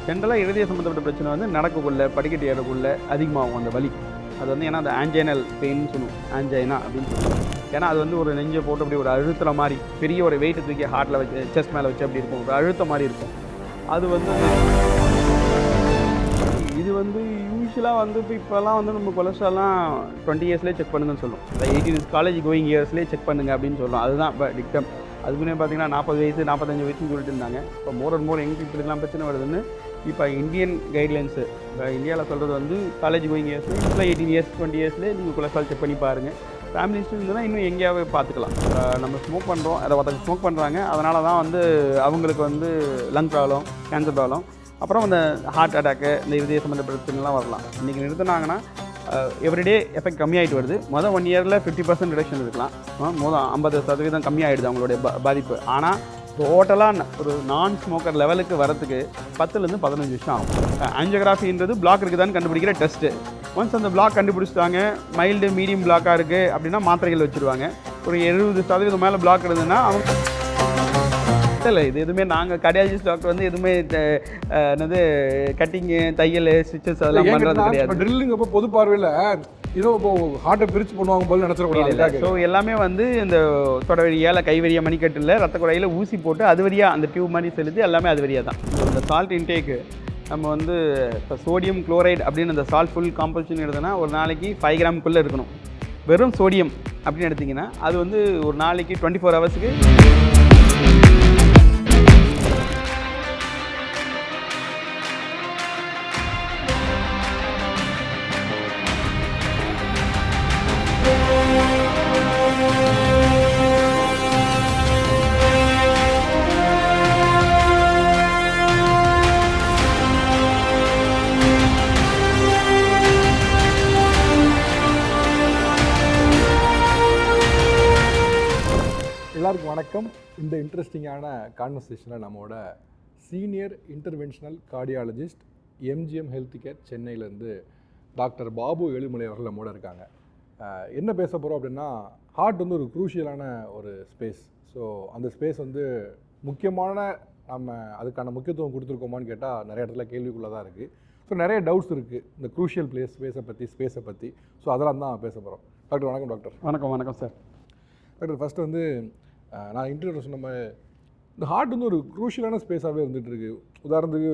ஜென்ரலாக இருதய சம்மந்தப்பட்ட பிரச்சனை வந்து நடக்கக்குள்ள படிக்கட்டு ஏறக்குள்ள அதிகமாகும் அந்த வலி. அது வந்து ஏன்னா அந்த ஆன்ஜைனல் பெயின்னு சொல்லுவோம், ஆன்ஜைனா அப்படின்னு சொல்லுவோம். ஏன்னா அது வந்து ஒரு நெஞ்சை போட்டு அப்படி ஒரு அழுத்துற மாதிரி பெரிய ஒரு வெயிட்டு தூக்கி ஹார்ட்டில் வச்சு செஸ்ட் மேலே வச்சு அப்படி இருக்கும், ஒரு அழுத்த மாதிரி இருக்கும். அது வந்து இது வந்து யூஸ்வலாக வந்து இப்போல்லாம் வந்து நம்ம கொலஸ்ட்ரால்லாம் 20 இயர்ஸ்லேயே செக் பண்ணுங்கன்னு சொல்லுவோம். இந்த 18 காலேஜ் கோயிங் இயர்ஸ்லேயே செக் பண்ணுங்க அப்படின்னு சொல்கிறோம். அதுதான் இப்போ டிக்டம். அதுக்குன்னே பார்த்தீங்கன்னா 40 வயசு 45 வயசுன்னு சொல்லிட்டு இருந்தாங்க. இப்போ மோர் அண்ட் மோர் எங்கே இப்படிலாம் பிரச்சனை வருதுன்னு இப்போ இந்தியன் கைட்லைன்ஸு இப்போ இந்தியாவில் சொல்கிறது வந்து காலேஜ் கோயிங் இயர்ஸ் இப்போ 18 இயர்ஸ் 20 இயர்ஸ்லேயே நீங்கள் கொலஸ்ட்ரால் செக் பண்ணி பாருங்கள். ஃபேமிலி ஹிஸ்ட்ரி இருந்ததுன்னா இன்னும் எங்கேயாவது பார்த்துக்கலாம். நம்ம ஸ்மோக் பண்ணுறோம், அதை ஒருத்தங்க ஸ்மோக் பண்ணுறாங்க, அதனால தான் வந்து அவங்களுக்கு வந்து லங் ப்ராப்ளம், கேன்சர் ப்ராப்ளம், அப்புறம் அந்த ஹார்ட் அட்டாக்கு, இந்த இதய சம்மந்தப்பட்ட பிரச்சனைலாம் வரலாம். இன்றைக்கி நிறுத்தினாங்கன்னா எவ்ரிடே எஃபெக்ட் கம்மியாகிட்டு வருது. மொதல் 1 இயரில் 50% ரிடக்ஷன் இருக்கலாம், மொதல் 50% கம்மியாகிடுது அவங்களுடைய பாதிப்பு. ஆனால் டோட்டலாக ஒரு நான் ஸ்மோக்கர் லெவலுக்கு வரத்துக்கு 10லேருந்து 15 வருஷம் ஆகும். ஆஞ்சியோகிராஃபின்றது பிளாக் இருக்குதான்னு கண்டுபிடிக்கிற டெஸ்ட்டு. ஒன்ஸ் அந்த பிளாக் கண்டுபிடிச்சிட்டாங்க, மைல்டு மீடியம் பிளாக்காக இருக்குது அப்படின்னா மாத்திரைகள் வச்சுருவாங்க. ஒரு 70% மேலே பிளாக் இருந்ததுன்னா அவங்க இல்லை. இது எதுவுமே நாங்கள் கார்டியாலஜிஸ்ட் டாக்டர் வந்து எதுவுமே என்னது கட்டிங்கு, தையல், ஸ்டிச்சஸ் அதெல்லாம் பண்ணுறது கிடையாது. ட்ரில்லிங் அப்போ பொது பார்வையில் இதோ இப்போ ஹார்ட்டை பிரித்து பண்ணுவாங்க போல நினச்சிடக்கூடாது. ஸோ எல்லாமே வந்து இந்த தொட வழியால் கை வழியாக மணிக்கட்டில் ரத்த குழாயில் ஊசி போட்டு அது வழியாக அந்த டியூப் மாதிரி செலுத்தி எல்லாமே அது வழியாக தான். இந்த சால்ட் இன்டேக்கு நம்ம வந்து இப்போ சோடியம் குளோரைடு அப்படின்னு அந்த சால்ட் ஃபுல் காம்போசிஷன் எடுத்தோன்னா ஒரு நாளைக்கு 5 கிராமுக்குள்ளே இருக்கணும். வெறும் சோடியம் அப்படின்னு எடுத்திங்கன்னா அது வந்து ஒரு நாளைக்கு 24 ஹவர்ஸுக்கு எல்லாருக்கும் வணக்கம். இந்த இன்ட்ரெஸ்டிங்கான கான்வர்சேஷனில் நம்மளோட senior interventional cardiologist MGM health care சென்னையிலேருந்து டாக்டர் பாபு ஏழுமலை அவர்கள் நம்மோட இருக்காங்க. என்ன பேச போகிறோம் அப்படின்னா, ஹார்ட் வந்து ஒரு குரூஷியலான ஒரு ஸ்பேஸ். ஸோ அந்த ஸ்பேஸ் வந்து முக்கியமான நம்ம அதுக்கான முக்கியத்துவம் கொடுத்துருக்கோமான்னு கேட்டால் நிறைய இடத்துல கேள்விக்குள்ளே தான் இருக்குது. ஸோ நிறைய டவுட்ஸ் இருக்குது இந்த குரூஷியல் ஸ்பேஸை பற்றி. ஸோ அதெல்லாம் தான் பேச போகிறோம். டாக்டர் வணக்கம். டாக்டர் வணக்கம் சார். டாக்டர் ஃபஸ்ட்டு வந்து நான் இன்டர்வியூ சொன்ன மாதிரி இந்த ஹார்ட் வந்து ஒரு குரூஷியலான ஸ்பேஸாகவே இருந்துகிட்ருக்கு. உதாரணத்துக்கு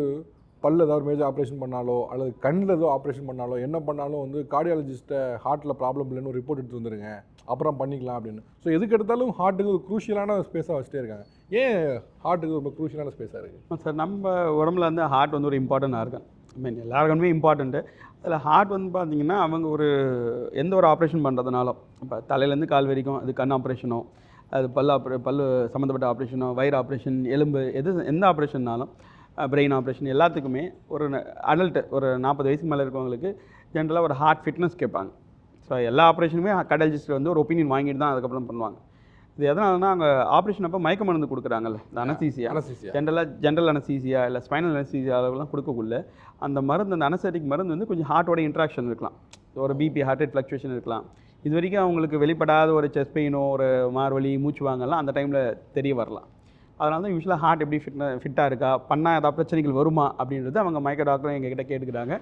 பல்ல ஏதாவது மேஜர் ஆப்ரேஷன் பண்ணாலோ அல்லது கண்ணில் ஏதோ ஆப்ரேஷன் பண்ணாலோ என்ன பண்ணாலும் வந்து கார்டியாலஜிஸ்ட்டை ஹார்ட்டில் ப்ராப்ளம் இல்லைன்னு ஒரு ரிப்போர்ட் எடுத்து வந்துருங்க, அப்புறம் பண்ணிக்கலாம் அப்படின்னு. ஸோ எதுக்கு எடுத்தாலும் ஹார்ட்டுக்கு ஒரு குரூஷியலான ஸ்பேஸாக வச்சுட்டே இருக்காங்க. ஏன் ஹார்ட்டுக்கு ரொம்ப குரூஷியலான ஸ்பேஸாக இருக்குது? சார், நம்ம உடம்புல வந்து ஹார்ட் வந்து ஒரு இம்பார்ட்டன்ட் ஆர்கன். எல்லாருக்குமே இம்பார்ட்டண்ட்டு. அதில் ஹார்ட் வந்து பார்த்திங்கன்னா அவங்க ஒரு எந்த ஒரு ஆப்ரேஷன் பண்ணுறதுனாலும், இப்போ தலையிலேருந்து கால் வரைக்கும் அது கண் ஆப்ரேஷனோ, அது பல்லு சம்மந்தப்பட்ட ஆப்ரேஷனோ, வயிறு ஆப்ரேஷன், எலும்பு, எந்த ஆப்ரேஷன்னாலும், பிரெயின் ஆப்ரேஷன் எல்லாத்துக்குமே ஒரு அடல்ட்டு ஒரு 40 வயசுக்கு மேலே இருக்கவங்களுக்கு ஜென்ரலாக ஒரு ஹார்ட் ஃபிட்னஸ் கேட்பாங்க. ஸோ எல்லா ஆப்ரேஷனுமே கார்டியாலஜிஸ்ட் வந்து ஒரு ஒப்பீனியன் வாங்கிட்டு தான் அதுக்கப்புறம் பண்ணுவாங்க. இது எதனாலனா அங்கே ஆப்ரேஷன் அப்போ மயக்க மருந்து கொடுக்குறாங்கல்ல, இந்த அனசீசியா, ஜென்ரல் அனசீசியா இல்லை ஸ்பைனல் அனசீசியா அளவுலாம் கொடுக்கக்குள்ள அந்த மருந்து, அந்த அனசெட்டிக் மருந்து வந்து கொஞ்சம் ஹார்ட்டோட இன்ட்ராக்ஷன் இருக்கலாம். ஒரு பிபி, ஹார்ட் ரேட் ஃப்ளக்சுவேஷன் இருக்கலாம். இது வரைக்கும் அவங்களுக்கு வெளிப்படாத ஒரு செஸ்ட் பெயினோ, ஒரு மார்வலி, மூச்சு வாங்கலாம் அந்த டைமில் தெரிய வரலாம். அதனால தான் யூஸ்வலாக ஹார்ட் எப்படி ஃபிட்டாக இருக்கா, பண்ணால் ஏதாவது பிரச்சனைகள் வருமா அப்படின்றது அவங்க மயக்க டாக்டரும் எங்ககிட்ட கேட்டுக்கிறாங்க.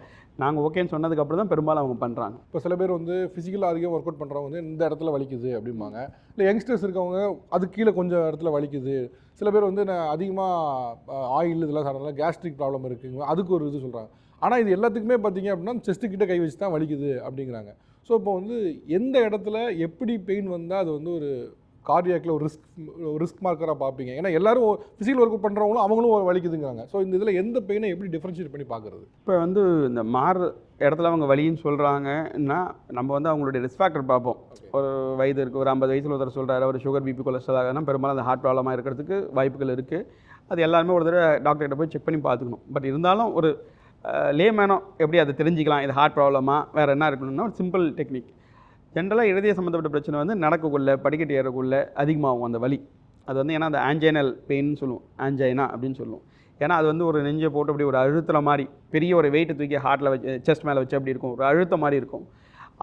நாங்கள் ஓகேன்னு சொன்னதுக்கப்புறம் தான் பெரும்பாலும் அவங்க பண்ணுறாங்க. இப்போ சில பேர் வந்து ஃபிசிக்கலாக அதிகம் ஒர்க் அவுட் பண்ணுறவங்க வந்து இந்த இடத்துல வலிக்குது அப்படிம்பாங்க. இல்லை யங்ஸ்டர்ஸ் இருக்கவங்க அது கீழே கொஞ்சம் இடத்துல வலிக்குது. சில பேர் வந்து நான் அதிகமாக ஆயில் இதெல்லாம் சாப்பிட்றதுனால கேஸ்ட்ரிக் ப்ராப்ளம் இருக்குங்க, அதுக்கு ஒரு இது சொல்கிறாங்க. ஆனால் இது எல்லாத்துக்குமே பார்த்தீங்க அப்படின்னா செஸ்ட்டுக்கிட்ட கை வச்சு தான் வலிக்குது அப்படிங்கிறாங்க. ஸோ இப்போ வந்து எந்த இடத்துல எப்படி பெயின் வந்தால் அது வந்து ஒரு கார்டியாக்கில் ஒரு ரிஸ்க் மார்க்கராக பார்ப்பீங்க? ஏன்னா எல்லாரும் ஃபிசிக்கல் ஒர்க் அவுட் பண்ணுறவங்களும் அவங்களும் வலிக்குதுங்கிறாங்க. ஸோ இந்த இதில் எந்த பெயினை எப்படி டிஃப்ரென்ஷியேட் பண்ணி பார்க்குறது? இப்போ வந்து இந்த இடத்துல அவங்க வலின்னு சொல்கிறாங்கன்னா நம்ம வந்து அவங்களுடைய ரிஸ்க் ஃபேக்டர் பார்ப்போம். ஒரு வயது இருக்குது, ஒரு 50 வயசில் ஒருத்தர் சொல்கிறாரு ஒரு சுகர், பிபி, கொலஸ்ட்ரால் ஆகுதுன்னா பெரும்பாலும் அந்த ஹார்ட் ப்ராப்ளமாக இருக்கிறதுக்கு வாய்ப்புகள் இருக்குது. அது எல்லாருமே ஒரு தடவை டாக்டர்கிட்ட போய் செக் பண்ணி பார்த்துக்கணும். பட் இருந்தாலும் ஒரு லேமேனோ எப்படி அதை தெரிஞ்சிக்கலாம் இது ஹார்ட் ப்ராப்ளமாக வேறு என்ன இருக்கணும்னா ஒரு சிம்பிள் டெக்னிக். ஜென்ரலாக இருதய சம்மந்தப்பட்ட பிரச்சனை வந்து நடக்கக்குள்ள படிக்கட்டு ஏறக்குள்ள அதிகமாகும் அந்த வலி. அது வந்து ஏன்னா அந்த ஆன்ஜைனல் பெயின்னு சொல்லுவோம், ஆன்ஜைனா அப்படின்னு சொல்லுவோம். ஏன்னா அது வந்து ஒரு நெஞ்சை போட்டு அப்படி ஒரு அழுத்துற மாதிரி பெரிய ஒரு வெயிட்டு தூக்கி ஹார்ட்டில் வச்சு செஸ்ட் மேலே வச்சு அப்படி இருக்கும், ஒரு அழுத்த மாதிரி இருக்கும்.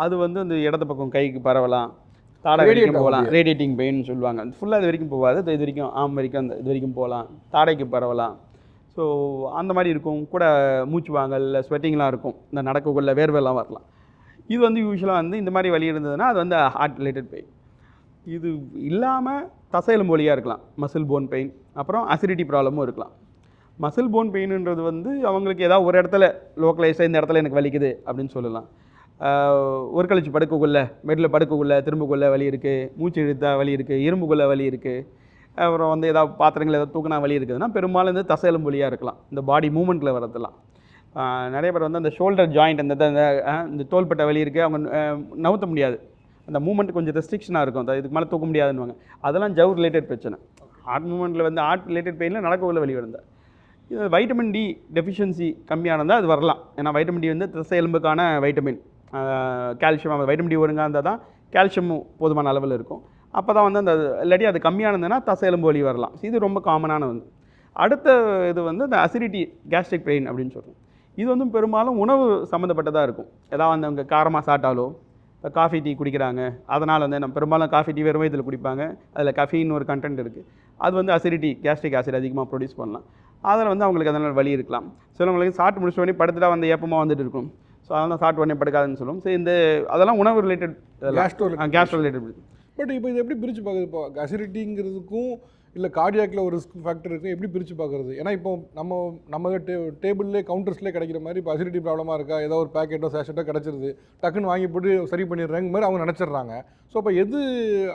அது வந்து இந்த இடது பக்கம் கைக்கு பரவலாம், தாடை வரைக்கும் போகலாம், ரேடியேட்டிங் பெயின்னு சொல்லுவாங்க. ஃபுல்லாக இது வரைக்கும் போகாது, இது வரைக்கும் ஆம் வரைக்கும் அந்த இது வரைக்கும் போகலாம், தாடைக்கு பரவலாம். ஸோ ஸோ அந்த மாதிரி இருக்கும் கூட மூச்சு வாங்கல் ஸ்வெட்டிங்லாம் இருக்கும், இந்த நடக்கக்குள்ள வேர்வெல்லாம் வரலாம். இது வந்து யூஸ்வலாக வந்து இந்த மாதிரி வலி இருந்ததுன்னா அது வந்து ஹார்ட் ரிலேட்டட் பெயின். இது இல்லாமல் தசை எலும்பு வலியாக இருக்கலாம், மசில் போன் பெயின், அப்புறம் அசிடிட்டி ப்ராப்ளமும் இருக்கலாம். மசில் போன் பெயினுன்றது வந்து அவங்களுக்கு ஏதாவது ஒரு இடத்துல லோக்கலைஸாக இந்த இடத்துல எனக்கு வலிக்குது அப்படின்னு சொல்லலாம். ஒரு கழிச்சு படுக்கக்குள்ளே பெட்டில் படுக்கக்குள்ளே திரும்பக்குள்ளே வலி இருக்குது, மூச்சு இழுத்தா வலி இருக்குது, இரும்புக்குள்ளே வலி இருக்குது, அப்புறம் வந்து ஏதாவது பாத்திரங்கள் ஏதாவது தூக்கினா வலி இருக்குதுன்னா பெரும்பாலும் இந்த தசை எலும்பு வலியாக இருக்கலாம், இந்த பாடி மூமெண்ட்டில் வரதெல்லாம். நிறைய பேர் வந்து அந்த ஷோல்டர் ஜாயிண்ட் இந்த தோள்பட்டை வலி இருக்குது, அவங்க நவுத்த முடியாது, அந்த மூமெண்ட் கொஞ்சம் ரெஸ்ட்ரிக்ஷனாக இருக்கும், இதுக்கு மேலே தூக்க முடியாதுன்னுவாங்க. அதெல்லாம் ஜவ் ரிலேட்டட் பிரச்சனை. ஹார்ட் மூமெண்ட்டில் வந்து ஹார்ட் ரிலேட்டட் பெயினில் நடக்கக்குள்ள வலி வருது. இது வைட்டமின் டி டெஃபிஷியன்சி கம்மியாக இருந்தால் அது வரலாம். ஏன்னா வைட்டமின் டி வந்து தசை எலும்புக்கான வைட்டமின், கால்சியம், வைட்டமின் டி ஒழுங்காக இருந்தால் தான் கால்சியமும் போதுமான அளவில் இருக்கும். அப்போ தான் வந்து அந்த இல்லாட்டி அது கம்மியானதுன்னா தசை எலும்பு வலி வரலாம். இது ரொம்ப காமனான வந்து. அடுத்த இது வந்து இந்த அசிடிட்டி கேஸ்ட்ரிக் பெயின் அப்படின்னு சொல்கிறோம். இது வந்து பெரும்பாலும் உணவு சம்மந்தப்பட்டதாக இருக்கும். ஏதாவது வந்து அவங்க காரமாக சாப்பிட்டாலோ, இப்போ காஃபி டீ குடிக்கிறாங்க, அதனால் வந்து நம்ம பெரும்பாலும் காஃபி டீ வெறும் இதில் குடிப்பாங்க, அதில் கஃபீன் ஒரு கண்டென்ட் இருக்குது, அது வந்து அசிடிட்டி கேஸ்ட்ரிக் ஆசிட் அதிகமாக ப்ரொடியூஸ் பண்ணலாம். அதில் வந்து அவங்களுக்கு அதனால் வலி இருக்கலாம். சிலவங்களுக்கு சாப்பிட்டு முடிச்ச உடனே படுத்துட்டா வந்து ஏப்பமாக வந்துட்டு இருக்கும், ஸோ அதனால் சாப்பிட்டு உடனே படுக்காதுன்னு சொல்லுவோம். ஸோ இந்த அதெல்லாம் உணவு ரிலேட்டட், கேஸ்ட்ரோ ரிலேட்டட். பட் இப்போ இது எப்படி பிரித்து பார்க்குறது? இப்போ அசிடிட்டிங்கிறதுக்கும் இல்லை கார்டியாக்கில் ஒரு ரிஸ்க் ஃபேக்டர் இருக்குது, எப்படி பிரித்து பார்க்குறது? ஏன்னா இப்போ நம்ம டேபிள்லேயே கவுண்டர்ஸ்லேயே கிடைக்கிற மாதிரி இப்போ அசிடிட்டி ப்ராப்ளமாக இருக்கா, ஏதோ ஒரு பேக்கெட்டோ சேஷட்டோ கிடச்சிருது, டக்குன்னு வாங்கி போட்டு சரி பண்ணிடுறாங்க மாதிரி அவங்க நினச்சிட்றாங்க. ஸோ அப்போ எது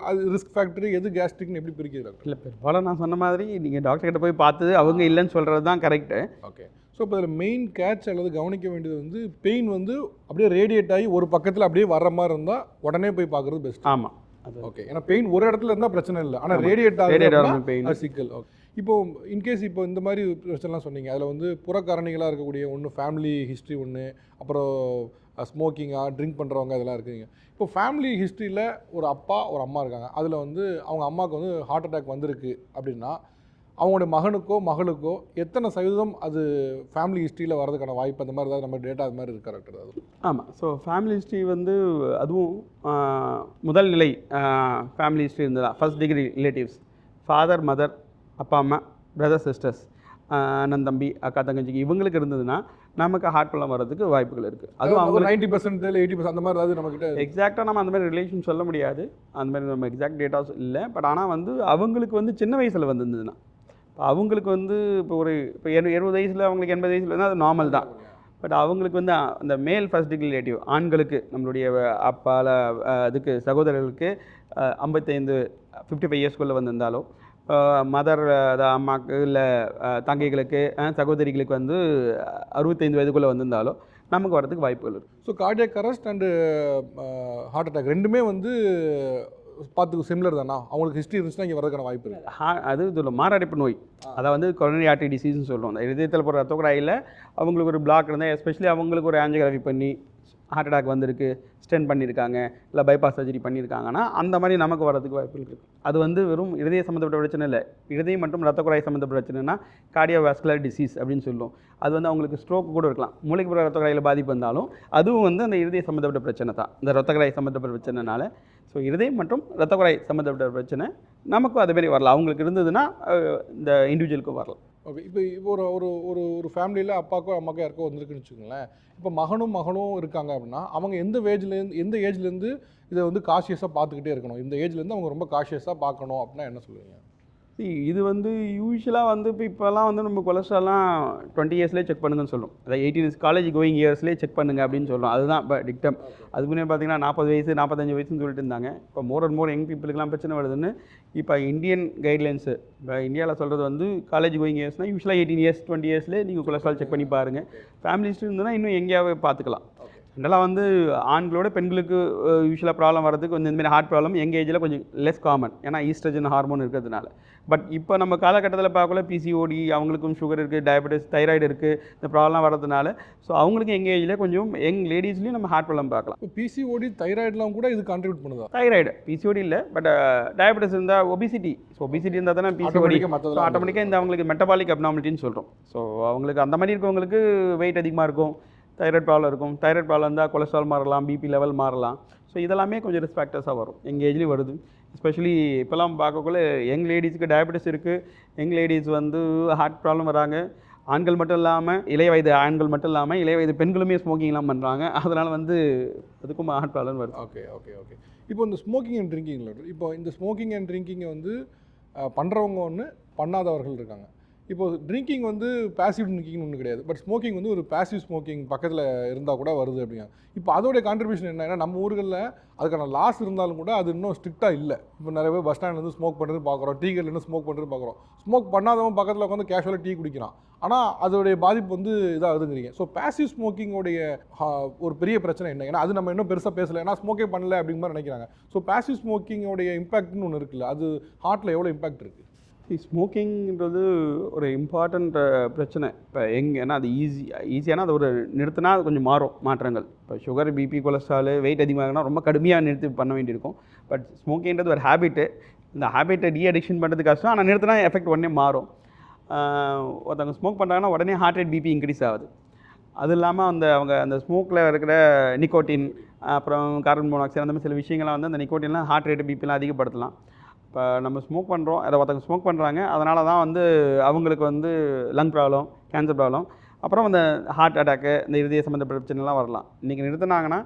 அது ரிஸ்க் ஃபேக்டர், எது கேஸ்ட்ரிக்னு எப்படி பிரிக்கிறது டாக்டர்? இல்லை, பெரும்பாலும் நான் சொன்ன மாதிரி நீங்கள் டாக்டர்கிட்ட போய் பார்த்து அவங்க இல்லைன்னு சொல்கிறது தான் கரெக்டு. ஓகே. ஸோ இப்போ இதில் மெயின் கேட்ச் அல்லது கவனிக்க வேண்டியது வந்து பெயின் வந்து அப்படியே ரேடியேட் ஆகி ஒரு பக்கத்தில் அப்படியே வர்ற மாதிரி இருந்தால் உடனே போய் பார்க்குறது பெஸ்ட். ஆமாம், ஓகே. ஏன்னா பெயின் ஒரு இடத்துல இருந்தால் பிரச்சனை இல்லை, ஆனால் ரேடியேட் ஆகும் பெயின் சிக்கல். ஓகே. இப்போ இன்கேஸ் இப்போ இந்த மாதிரி பிரச்சனைலாம் சொன்னீங்க, அதில் வந்து புறக்காரணிகளாக இருக்கக்கூடிய ஒன்று ஃபேமிலி ஹிஸ்ட்ரி ஒன்று, அப்புறம் ஸ்மோக்கிங்காக ட்ரிங்க் பண்ணுறவங்க அதெல்லாம் இருக்குங்க. இப்போ ஃபேமிலி ஹிஸ்ட்ரியில் ஒரு அப்பா ஒரு அம்மா இருக்காங்க, அதில் வந்து அவங்க அம்மாவுக்கு வந்து ஹார்ட் அட்டாக் வந்திருக்கு அப்படின்னா அவங்களுடைய மகனுக்கோ மகளுக்கோ எத்தனை சதவீதம் அது ஃபேமிலி ஹிஸ்ட்ரியில் வரதுக்கான வாய்ப்பு, அந்த மாதிரி ஏதாவது நம்ம டேட்டா அது மாதிரி இருக்கு கரெக்டாக? அது ஆமாம். ஸோ ஃபேமிலி ஹிஸ்ட்ரி வந்து அதுவும் முதல் நிலை ஃபேமிலி ஹிஸ்ட்ரி இருந்ததா, first degree relatives, father mother, அப்பா அம்மா, பிரதர் சிஸ்டர்ஸ், அண்ணன் தம்பி அக்கா தங்கச்சிக்கு இவங்களுக்கு இருந்ததுன்னா நமக்கு ஹார்ட் ப்ராப்ளம் வரதுக்கு வாய்ப்புகள் இருக்குது. அதுவும் அவங்க 90% 80% அந்த மாதிரி அதாவது நம்மக்கிட்ட எக்ஸாக்டாக நம்ம அந்த மாதிரி ரிலேஷன் சொல்ல முடியாது, அந்த மாதிரி நம்ம எக்ஸாக்ட் டேட்டாஸ் இல்லை. பட் ஆனால் வந்து அவங்களுக்கு வந்து சின்ன வயசில் வந்திருந்ததுன்னா, இப்போ அவங்களுக்கு வந்து இப்போ 70 வயசில் அவங்களுக்கு 80 வயசில் இருந்தால் அது நார்மல் தான். பட் அவங்களுக்கு வந்து அந்த மேல் ஃபர்ஸ்ட் டிகிரி ரிலேட்டிவ் ஆண்களுக்கு, நம்மளுடைய அப்பால அதுக்கு சகோதரர்களுக்கு 55 இயர்ஸ்குள்ளே வந்திருந்தாலோ, மதர் அம்மாவுக்கு இல்லை தங்கைகளுக்கு சகோதரிகளுக்கு வந்து 65 வயதுக்குள்ளே வந்திருந்தாலோ நமக்கு வரதுக்கு வாய்ப்புகள் இருக்குது. So cardiac arrest and heart attack ரெண்டுமே வந்து பார்த்துக்கு சிமிலர் தானா? அவங்களுக்கு ஹிஸ்ட்ரி இருந்துச்சுன்னா இங்கே வரதுக்கான வாய்ப்பு இருக்குது. அது இதில் மாரடைப்பு நோய், அதாவது கொரோனரி ஆர்டரி டிசீஸ்னு சொல்லுவோம். அந்த இதயத்தில் போகிற ரத்த குழாயில் அவங்களுக்கு ஒரு பிளாக் இருந்தால், எஸ்பெஷலி அவங்களுக்கு ஒரு ஆஞ்சியோகிராஃபி பண்ணி ஹார்ட் அட்டாக் வந்திருக்கு, ஸ்டென்ட் பண்ணியிருக்காங்க, இல்லை பைபாஸ் சர்ஜரி பண்ணியிருக்காங்கன்னா அந்த மாதிரி நமக்கு வரதுக்கு வாய்ப்புகள் இருக்குது. அது வந்து வெறும் இருதய சம்மந்தப்பட்ட பிரச்சனை இல்லை, இருதயம் மற்றும் ரத்த குழாய் சம்மந்தப்பட்ட பிரச்சனைனா கார்டியோவாஸ்குலர் டிசீஸ் அப்படின்னு சொல்லுவோம். அது வந்து அவங்களுக்கு ஸ்ட்ரோக் கூட இருக்கலாம், மூளைக்கு போகிற ரத்த குழாயில் பாதிப்பு இருந்தாலும் அதுவும் வந்து அந்த இருதய சம்மந்தப்பட்ட பிரச்சனை தான், இந்த ரத்த குழாய் சம்மந்தப்பட்ட பிரச்சனைனால. ஸோ இருதயம் மற்றும் ரத்த குழாய் சம்மந்தப்பட்ட பிரச்சனை நமக்கும் அதுமாரி வரலாம், அவங்களுக்கு இருந்ததுன்னா இந்த இண்டிவிஜுவலுக்கும் வரலாம். ஓகே. இப்போ ஒரு ஒரு ஒரு ஒரு ஃபேமிலியில் அப்பாக்கோ அம்மாக்கோ யாருக்கோ வந்திருக்குன்னு வச்சுக்கோங்களேன். இப்போ மகனும் இருக்காங்க அப்படின்னா அவங்க எந்த ஏஜ்லேருந்து இதை வந்து காஷியஸாக பார்த்துக்கிட்டே இருக்கணும், இந்த ஏஜ்லேருந்து அவங்க ரொம்ப காஷியஸாக பார்க்கணும் அப்படின்னா என்ன சொல்லுவீங்க? இது வந்து யூஸ்வலாக வந்து இப்போல்லாம் வந்து நம்ம கொலஸ்ட்ரால்லாம் 20 இயர்ஸ்லேயே செக் பண்ணுங்கன்னு சொல்லுவோம். அதாவது 18 காலேஜ் கோயிங் இயர்ஸ்லேயே செக் பண்ணுங்க அப்படின்னு சொல்லுவோம். அதுதான் இப்போ டிக்டம். அதுக்கு முன்னே பார்த்தீங்கன்னா 40 வயசு 45 வயசுன்னு சொல்லிட்டு இருந்தாங்க. இப்போ மோர் அண்ட் மோர் யங் பீப்புளுக்குலாம் பிரச்சனை வருதுன்னு இப்போ இந்தியன் கைட்லைன்ஸு, இப்போ இந்தியாவில் சொல்கிறது வந்து காலேஜ் கோயிங் இயர்ஸ்னால் யூஸ்வலாக 18 இயர்ஸ் 20 இயர்ஸ்லேயே நீங்கள் கொலஸ்ட்ரால் செக் பண்ணி பாருங்கள். ஃபேமிலி ஹிஸ்ட்ரி இருந்ததுன்னா இன்னும் எங்கேயாவது பார்த்துக்கலாம். ஜென்ரலாக வந்து ஆண்களோட பெண்களுக்கு யூஸ்வலாக ப்ராப்ளம் வரதுக்கு கொஞ்சம் இந்தமாதிரி ஹார்ட் ப்ராப்ளம் எங்கள் ஏஜில் கொஞ்சம் லெஸ் காமன், ஏன்னா ஈஸ்ட்ரஜன் ஹார்மோன் இருக்கிறதுனால. பட் இப்போ நம்ம காலகட்டத்தில் பார்க்கல பிசிஓடி, அவங்களுக்கும் சுகர் இருக்குது, டயபெட்டிஸ், தைராய்டு இருக்குது, இந்த ப்ராப்ளம் வரதுனால. ஸோ அவங்களுக்கு எங்கள் ஏஜில் கொஞ்சம் யங் லேடிஸ்லேயும் நம்ம ஹார்ட் ப்ராப்ளம் பார்க்கலாம். இப்போ பிசிஓடி தைராய்டுலாம் கூட இது கான்ட்ரிபியூட் பண்ணுதா? தைராய்டு பிசிஓடி இல்லை, பட் டயபெட்டிஸ் இருந்தால் ஒபிசிட்டி. ஸோ ஒபிசிட்டி இருந்தால் தானே பிசிஓடி, ஆட்டோமேட்டிக்காக இந்த அவங்களுக்கு மெட்டபாலிக் அப்னார்மலிட்டின்னு சொல்கிறோம். ஸோ அவங்களுக்கு அந்த மாதிரி இருக்கவங்களுக்கு வெயிட் அதிகமாக இருக்கும், தைராய்டு ப்ராப்ளம் இருக்கும். தைராய்டு ப்ராப்ளம் இருந்தால் கொலஸ்ட்ரால் மாறலாம், பிபி லெவல் மாறலாம். ஸோ இதெல்லாமே கொஞ்சம் ரிஸ்க் ஃபேக்டர்ஸாக வரும், எங்கள் ஏஜ்லேயும் வருது. எஸ்பெஷலி இப்போலாம் பார்க்கக்குள்ள யங் லேடிஸுக்கு டயபெட்டிஸ் இருக்குது, யங் லேடிஸ் வந்து ஹார்ட் ப்ராப்ளம் வராங்க. ஆண்கள் மட்டும் இல்லாமல் இளைய வயது ஆண்கள் மட்டும் இல்லாமல் இளைய வயது பெண்களுமே ஸ்மோக்கிங்லாம் பண்ணுறாங்க. அதனால் வந்து அதுக்கும் ஹார்ட் ப்ராப்ளம் வருது. Okay okay okay. இப்போ இந்த ஸ்மோக்கிங் அண்ட் ட்ரிங்கிங்கில் இப்போ இந்த ஸ்மோக்கிங் அண்ட் ட்ரிங்கிங்கை வந்து பண்ணுறவங்க ஒன்று, பண்ணாதவர்கள் இருக்காங்க. இப்போ ட்ரிங்கிங் வந்து பேசிவ் ட்ரிங்கிங்னு ஒன்று கிடையாது. பட் ஸ்மோக்கிங் வந்து ஒரு பேசிவ் ஸ்மோக்கிங் பக்கத்தில் இருந்தால் கூட வருது அப்படிங்க. இப்போ அதோடைய கான்ட்ரிபியூஷன் என்னன்னா, நம்ம ஊர்களில் அதுக்கான லாஸ் இருந்தாலும் கூட அது இன்னும் ஸ்ட்ரிக்டாக இல்லை. இப்போ நிறைய பேர் பஸ் ஸ்டாண்ட்லேருந்து ஸ்மோக் பண்ணுறது பார்க்குறோம், டீ கடையிலேருந்து ஸ்மோக் பண்ணுறது பார்க்குறோம். ஸ்மோக் பண்ணாதவன் பக்கத்தில் உட்காந்து கேஷுவலாக டீ குடிக்கிறான். ஆனால் அதோடைய பாதிப்பு வந்து இதாகுதுங்கிறீங்க. ஸோ பேசிவ் ஸ்மோக்கிங்கோடைய ஒரு பெரிய பிரச்சனை என்ன? ஏன்னா அது நம்ம இன்னும் பெருசாக பேசலை, ஏன்னா ஸ்மோக்கே பண்ணல அப்படிங்கிற மாதிரி நினைக்கிறாங்க. ஸோ பேசிவ் ஸ்மோக்கிங்கோடைய இம்பாக்ட்னு ஒன்று இருக்குல்ல, அது ஹார்ட்டில் எவ்வளோ இம்பாக்ட் இருக்குது? ஸ்மோக்கிங்கிறது ஒரு இம்பார்ட்டண்ட் பிரச்சனை. இப்போ ஏன்னா அது ஈஸியான அது ஒரு நிறுத்தினா அது கொஞ்சம் மாற்றங்கள். இப்போ சுகர், பிபி, கொலஸ்ட்ரால், வெயிட் அதிகமாகனா ரொம்ப கடுமையாக நிறுத்தி பண்ண வேண்டியிருக்கும். பட் ஸ்மோக்கிங்கிறது ஒரு ஹேபிட்டு. இந்த ஹேபிட்டை அடிக்ஷன் பண்ணுறது கஷ்டம். ஆனால் நிறுத்தினா எஃபெக்ட் உடனே மாறும். ஒருத்தவங்க ஸ்மோக் பண்ணுறாங்கன்னா உடனே ஹார்ட் ரேட், பிபி இன்க்ரீஸ் ஆகுது. அது இல்லாமல் அவங்க அந்த ஸ்மோக்கில் இருக்கிற நிக்கோட்டின், அப்புறம் கார்பன் மோனாக்சைடு, அந்த மாதிரி சில விஷயங்கள்லாம் வந்து அந்த நிக்கோட்டின்லாம் ஹார்ட் ரேட்டு, பிபிலாம் அதிகப்படுத்தலாம். இப்போ நம்ம ஸ்மோக் பண்ணுறோம், அதை ஒருத்தவங்க ஸ்மோக் பண்ணுறாங்க, அதனால தான் வந்து அவங்களுக்கு வந்து லங் ப்ராப்ளம், கேன்சர் ப்ராப்ளம், அப்புறம் அந்த ஹார்ட் அட்டாக்கு, இந்த இதய சம்மந்தப்பட்ட பிரச்சனைலாம் வரலாம். இன்றைக்கி நிறுத்தினாங்கன்னா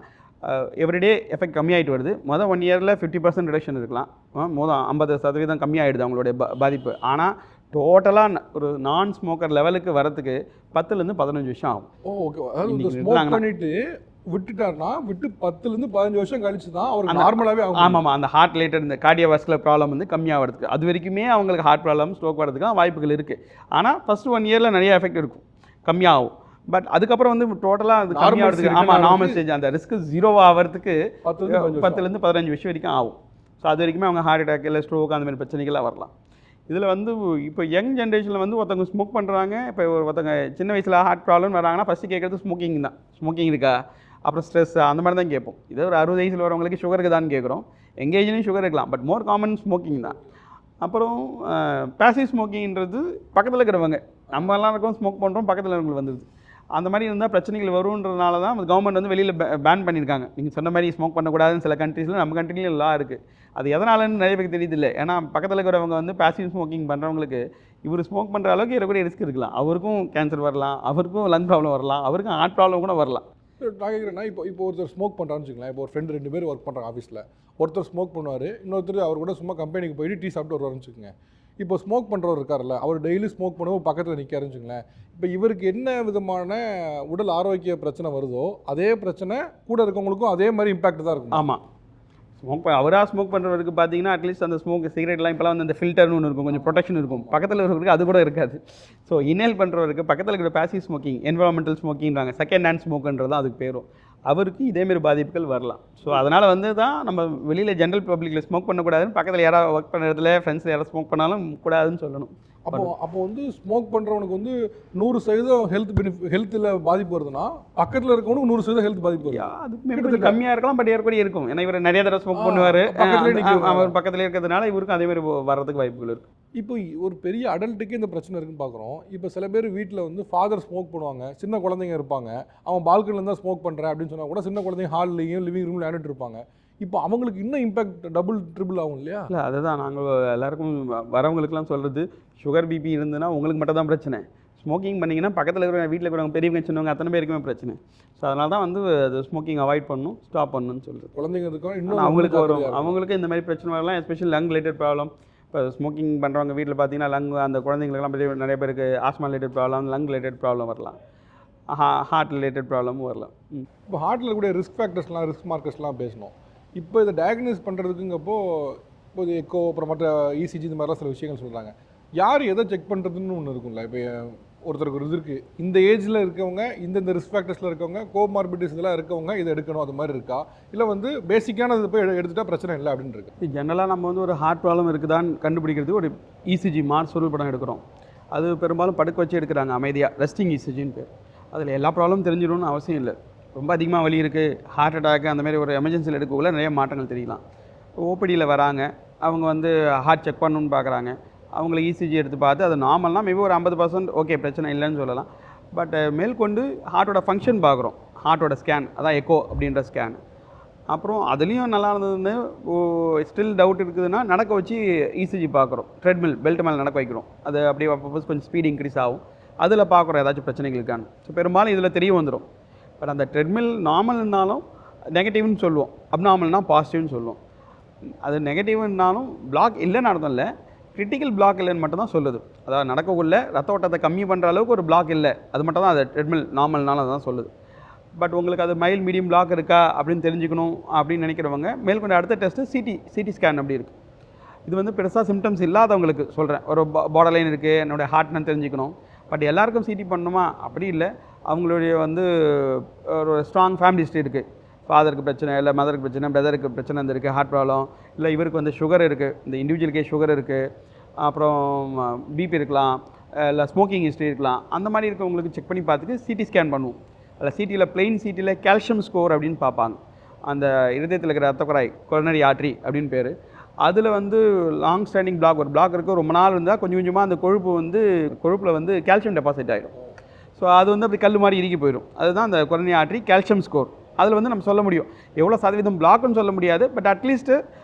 எவ்ரிடே எஃபெக்ட் கம்மியாகிட்டு வருது. 1 இயரில் 50% ரிடக்ஷன் இருக்கலாம். 50% கம்மியாகிடுது அவங்களுடைய பாதிப்பு. ஆனால் டோட்டலாக ஒரு நான் ஸ்மோக்கர் லெவலுக்கு வரத்துக்கு 10லேருந்து 15 வருஷம் ஆகும். ஓகே. அதாவது ஸ்மோக் பண்ணிட்டு விட்டுட்டாருன்னா 10லேருந்து 15 வருஷம் கழிச்சு தான் அவருக்கு நார்மலாகவே ஆகும். ஆமாம், அந்த ஹார்ட் ரிலேட்டட் இந்த கார்டியோவாஸ்குலர் ப்ராப்ளம் வந்து கம்மியாகிறதுக்கு, அது வரைக்குமே அவங்களுக்கு ஹார்ட் ப்ராப்ளம், ஸ்ட்ரோக் வரதுக்கு வாய்ப்புகள் இருக்குது. ஆனால் ஃபஸ்ட்டு 1 இயரில் நிறைய எஃபெக்ட் இருக்கும், கம்மியாகும். பட் அதுக்கப்புறம் வந்து டோட்டலாக அது கம்மியாகிறதுக்கு, நார்மல் ஸ்டேஜ் அந்த ரிஸ்க் 0 ஆகிறதுக்கு 10லேருந்து 15 வருஷம் வரைக்கும் ஆகும். ஸோ அது வரைக்குமே அவங்க ஹார்ட் அட்டாக் இல்லை ஸ்ட்ரோக் அந்த மாதிரி பிரச்சனைகள்லாம் வரலாம். இதில் வந்து இப்போ யங் ஜென்ரேஷனில் வந்து ஒருத்தவங்க ஸ்மோக் பண்ணுறாங்க. இப்போ ஒருத்தவங்க சின்ன வயசில் ஹார்ட் ப்ராப்ளம் வராங்கன்னா ஃபஸ்ட்டு கேட்குறது ஸ்மோக்கிங் தான். ஸ்மோக்கிங் இருக்கா, அப்புறம் ஸ்ட்ரெஸ், அந்த மாதிரி தான் கேட்போம். இதே ஒரு 60 வயசில் வரவங்களுக்கு சுகருக்கு தான் கேட்குறோம். எங்கேஜ்லேயும் சுகர் இருக்கலாம், பட் மோர் காமன் ஸ்மோக்கிங் தான். அப்புறம் பேசிவ் ஸ்மோக்கிங்கிறது பக்கத்தில் இருக்கிறவங்க, நம்மலாம் இருக்கோம் ஸ்மோக் பண்ணுறோம், பக்கத்தில் இருக்கிறவங்களுக்கு வந்துடுது. அந்த மாதிரி இருந்தால் பிரச்சனைகள் வருன்றதுனால தான் கவர்மெண்ட் வந்து வெளியில் பேன் பண்ணியிருக்காங்க. நீங்கள் சொன்ன மாதிரி ஸ்மோக் பண்ணக்கூடாதுன்னு சில கண்ட்ரீஸில், நம்ம கண்ட்ரிலையும் லா இருக்குது. அது எதனாலன்னு நிறைய பேருக்கு தெரியுதில்லை. ஏன்னா பக்கத்தில் இருக்கிறவங்க வந்து பேசிவ் ஸ்மோக்கிங் பண்ணுறவங்களுக்கு இவர் ஸ்மோக் பண்ணுற அளவுக்கு இருக்கக்கூடிய ரிஸ்க் இருக்கலாம். அவருக்கும் கேன்சர் வரலாம், அவருக்கும் லங் ப்ராப்ளம் வரலாம், அவருக்கும் ஹார்ட் ப்ராப்ளம் கூட வரலாம். நான் கேட்குறேன்னா, இப்போ ஒருத்தர் ஸ்மோக் பண்ணுறான்னு வச்சுக்கலாம். இப்போ ஒரு ஃப்ரெண்டு 2 பேர் ஒர்க் பண்ணுறாங்க ஆஃபீஸில். ஒருத்தர் ஸ்மோக் பண்ணுவார், இன்னொருத்தர் அவர் கூட சும்மா கம்பெனிக்கு போயிட்டு டீ சாப்பிட்டு வருவார்னு வச்சுக்கோங்க. இப்போ ஸ்மோக் பண்ணுறவர் இருக்கார்ல, அவர் டெய்லி ஸ்மோக் பண்ணுவோம் பக்கத்தில் நிற்காருன்னு வச்சுங்களேன். இப்போ இவருக்கு என்ன விதமான உடல் ஆரோக்கிய பிரச்சனை வருதோ அதே பிரச்சனை கூட இருக்கவங்களுக்கும் அதே மாதிரி இம்பாக்ட் தான் இருக்கும். ஆமாம், அவராக ஸ்மோக் பண்ணுறவருக்கு பார்த்தீங்கன்னா அட்லீஸ்ட் அந்த ஸ்மோக் சிகரெட்லாம் இப்போலாம் வந்து அந்த ஃபில்டர்னு ஒன்று இருக்கும், கொஞ்சம் ப்ரொடெக்ஷன் இருக்கும். பக்கத்தில் இருக்கிறவருக்கு அது கூட இருக்காது. ஸோ இன்ஹேல் பண்ணுறவருக்கு பக்கத்தில் இருக்கிற பேசிவ் ஸ்மோக்கிங், என்வரான்மெண்டல் ஸ்மோக்கிங்கிறாங்க, செகண்ட் ஹேண்ட் ஸ்மோக்குன்றது தான் அதுக்கு பேரும். அவருக்கு இதேமாரி பாதிப்புகள் வரலாம். ஸோ அதனால் வந்து தான் நம்ம வெளியில் ஜென்ரல் பப்ளிக்கில் ஸ்மோக் பண்ணக்கூடாதுன்னு, பக்கத்தில் யாராவது ஒர்க் பண்ணுற இடத்துல ஃப்ரெண்ட்ஸில் யாராவது ஸ்மோக் பண்ணாலும் கூடாதுன்னு சொல்லணும். அப்போ வந்து ஸ்மோக் பண்ணுறவனுக்கு வந்து 100% ஹெல்த்தில் பாதிப்பு வருதுன்னா, பக்கத்தில் இருக்கவனுக்கு 100% ஹெல்த் பாதிப்பு வருது. அது கம்மியாக இருக்கலாம், பட் ஏற்கனவே இருக்கும். ஏன்னா இவர் நிறைய தடவை ஸ்மோக் பண்ணுவார், அவர் பக்கத்தில் இருக்கிறதுனால இவருக்கும் அதேமாதிரி வர்றதுக்கு வாய்ப்புகள் இருக்குது. இப்போ ஒரு பெரிய அடல்ட்டுக்கே இந்த பிரச்சனை இருக்குன்னு பார்க்குறோம். இப்போ சில பேர் வீட்டில் வந்து ஃபாதர் ஸ்மோக் பண்ணுவாங்க, சின்ன குழந்தைங்க இருப்பாங்க, அவன் பால்கனியில் தான் ஸ்மோக் பண்ணுறேன் அப்படின்னு சொன்னால் கூட சின்ன குழந்தைங்க ஹால்லையும் லிவிங் ரூமில் விளையாண்டுட்டு இருப்பாங்க. இப்போ அவங்களுக்கு இன்னும் இம்பாக்ட் டபுள் ட்ரிபிள் ஆகும் இல்லையா? இல்லை, அதுதான் நாங்கள் எல்லாருக்கும் வரவங்களுக்குலாம் சொல்கிறது, சுகர், பிபி இருந்துன்னா உங்களுக்கு மட்டும் தான் பிரச்சனை. ஸ்மோக்கிங் பண்ணிங்கன்னா பக்கத்தில் இருக்கிற வீட்டில் இருக்கிறவங்க, பெரியவங்க, சின்னவங்க அத்தனை பேருக்குமே பிரச்சனை. ஸோ அதனால தான் வந்து அது ஸ்மோக்கிங் அவாய்ட் பண்ணணும், ஸ்டாப் பண்ணணும்னு சொல்கிறது. குழந்தைங்க இருக்கோம் இன்னும் அவங்களுக்கு வரும், அவங்களுக்கு இந்த மாதிரி பிரச்சனை வரலாம். Especially lung related problem. இப்போ ஸ்மோக்கிங் பண்ணுறவங்க வீட்டில் பார்த்தீங்கன்னா லங், அந்த குழந்தைங்களுக்குலாம் நிறைய பேருக்கு asthma related problem, lung related problem வரலாம், ஹார்ட் ரிலேட்டட் ப்ராப்ளமும் வரலாம். இப்போ ஹார்ட்டில் கூட ரிஸ்க் ஃபேக்டர்ஸ்லாம், ரிஸ்க் மார்க்கர்ஸ்லாம் பேசணும். இப்போ இதை டயக்னோஸ் பண்ணுறதுக்குங்கப்போ இப்போ எக்கோ, அப்புறம் மற்ற இசிஜி, இந்த மாதிரிலாம் சில விஷயங்கள் சொல்கிறாங்க. யார் எதை செக் பண்ணுறதுன்னு ஒன்று இருக்கும்ல. இப்போ ஒருத்தருக்கு ஒரு இது இருக்குது, இந்த ஏஜில் இருக்கவங்க, இந்த ரிஸ்க் ஃபேக்டர்ஸில் இருக்கவங்க, கோமார்பிடிஸ் இதெல்லாம் இருக்கவங்க இதை எடுக்கணும், அது மாதிரி இருக்கா? இல்லை வந்து பேசிக்கான இது போய் எடுத்துகிட்டா பிரச்சனை இல்லை அப்படின்னு இருக்கு? ஜென்ரலாக நம்ம வந்து ஒரு ஹார்ட் ப்ராப்ளம் இருக்குதான்னு கண்டுபிடிக்கிறது ஒரு இசிஜி மார்சொல் படம் எடுக்கிறோம். அது பெரும்பாலும் படுக்க வச்சு எடுக்கிறாங்க அமைதியாக, ரெஸ்டிங் இசிஜின்னு பேர். அதில் எல்லா ப்ராப்ளமும் தெரிஞ்சிடணும்னு அவசியம் இல்லை. ரொம்ப அதிகமாக வலி இருக்குது, ஹார்ட் அட்டாக், அந்த மாதிரி ஒரு எமர்ஜென்சியில் எடுக்கக்குள்ள நிறைய மாற்றங்கள் தெரியலாம். ஓபிடியில் வராங்க, அவங்க வந்து ஹார்ட் செக் பண்ணணுன்னு பார்க்குறாங்க, அவங்கள இசிஜி எடுத்து பார்த்து அது நார்மல்னால் மேபி ஒரு 50% ஓகே பிரச்சனை இல்லைன்னு சொல்லலாம். பட் மேற்கொண்டு ஹார்ட்டோட ஃபங்க்ஷன் பார்க்குறோம், ஹார்ட்டோட ஸ்கேன், அதான் எக்கோ அப்படின்ற ஸ்கேன். அப்புறம் அதுலேயும் நல்லா இருந்ததுன்னு ஸ்டில் டவுட் இருக்குதுன்னா நடக்க வச்சு இசிஜி பார்க்குறோம், ட்ரெட்மில் பெல்ட் மேலே நடக்க வைக்கிறோம். அது அப்படியே அப்பப்போ கொஞ்சம் ஸ்பீட் இன்க்ரீஸ் ஆகும். அதில் பார்க்குறோம் ஏதாச்சும் பிரச்சனைகள் இருக்கான்னு. ஸோ பெரும்பாலும் இதில் தெரிய வந்துடும். பட் அந்த ட்ரெட்மில் நார்மல்னாலும் நெகட்டிவ்னு சொல்லுவோம், அப்நார்மல்னால் பாசிட்டிவ்னு சொல்லுவோம். அது நெகட்டிவ்னாலும் பிளாக் இல்லைன்னு அர்த்தம் இல்லை, கிரிட்டிக்கல் பிளாக் இல்லைன்னு மட்டும் தான் சொல்லுது. அதாவது நடக்கக்குள்ள ரத்த ஓட்டத்தை கம்மி பண்ணுற அளவுக்கு ஒரு பிளாக் இல்லை, அது மட்டும் தான் அது ட்ரெட்மில் நார்மல்னாலும் அதுதான் சொல்லுது. பட் உங்களுக்கு அது மைல்ட் மீடியம் பிளாக் இருக்கா அப்படின்னு தெரிஞ்சுக்கணும் அப்படின்னு நினைக்கிறவங்க மேற்கொண்டு அடுத்த டெஸ்ட்டு சிடி ஸ்கேன் அப்படி இருக்குது. இது வந்து பெருசாக சிம்டம்ஸ் இல்லாதவங்களுக்கு சொல்கிறேன். ஒரு பார்டர் லைன் இருக்குது, என்னுடைய ஹார்ட்னு தெரிஞ்சுக்கணும். பட் எல்லாருக்கும் சிடி பண்ணணுமா அப்படி இல்லை. அவங்களுடைய வந்து ஒரு ஸ்ட்ராங் ஃபேமிலி ஹிஸ்ட்ரி இருக்குது, ஃபாதருக்கு பிரச்சனை இல்லை, மதருக்கு பிரச்சனை, பிரதருக்கு பிரச்சனை இருக்குது, ஹார்ட் ப்ராப்ளம், இல்லை இவருக்கு வந்து சுகர் இருக்குது, இந்த இண்டிவிஜுவலுக்கே சுகர் இருக்குது, அப்புறம் பிபி இருக்கலாம், இல்லை ஸ்மோக்கிங் ஹிஸ்ட்ரி இருக்கலாம். அந்த மாதிரி இருக்கவங்களுக்கு செக் பண்ணி பார்த்துட்டு சிடி ஸ்கேன் பண்ணுவோம். அதில் சிடியில் பிளெயின் சிடியில் கால்சியம் ஸ்கோர் அப்படின்னு பார்ப்பாங்க. அந்த இருதயத்தில் இருக்கிற ரத்த குழாய், கொரோனரி ஆர்ட்ரி அப்படின்னு பேர். அதில் வந்து லாங் ஸ்டாண்டிங் பிளாக், ஒரு பிளாக் இருக்குது, ரொம்ப நாள் இருந்தால் கொஞ்சம் கொஞ்சமாக அந்த கொழுப்பில் வந்து கால்சியம் டெபாசிட் ஆகிடும். ஸோ அது வந்து அப்படி கல் மாதிரி இறுக்கி போயிடும். அதுதான் அந்த கொரோனரி ஆர்ட்ரி கால்சியம் ஸ்கோர். அதில் வந்து நம்ம சொல்ல முடியும் எவ்வளோ சதவீதம் பிளாக்னு சொல்ல முடியாது, பட் அட்லீஸ்ட்டு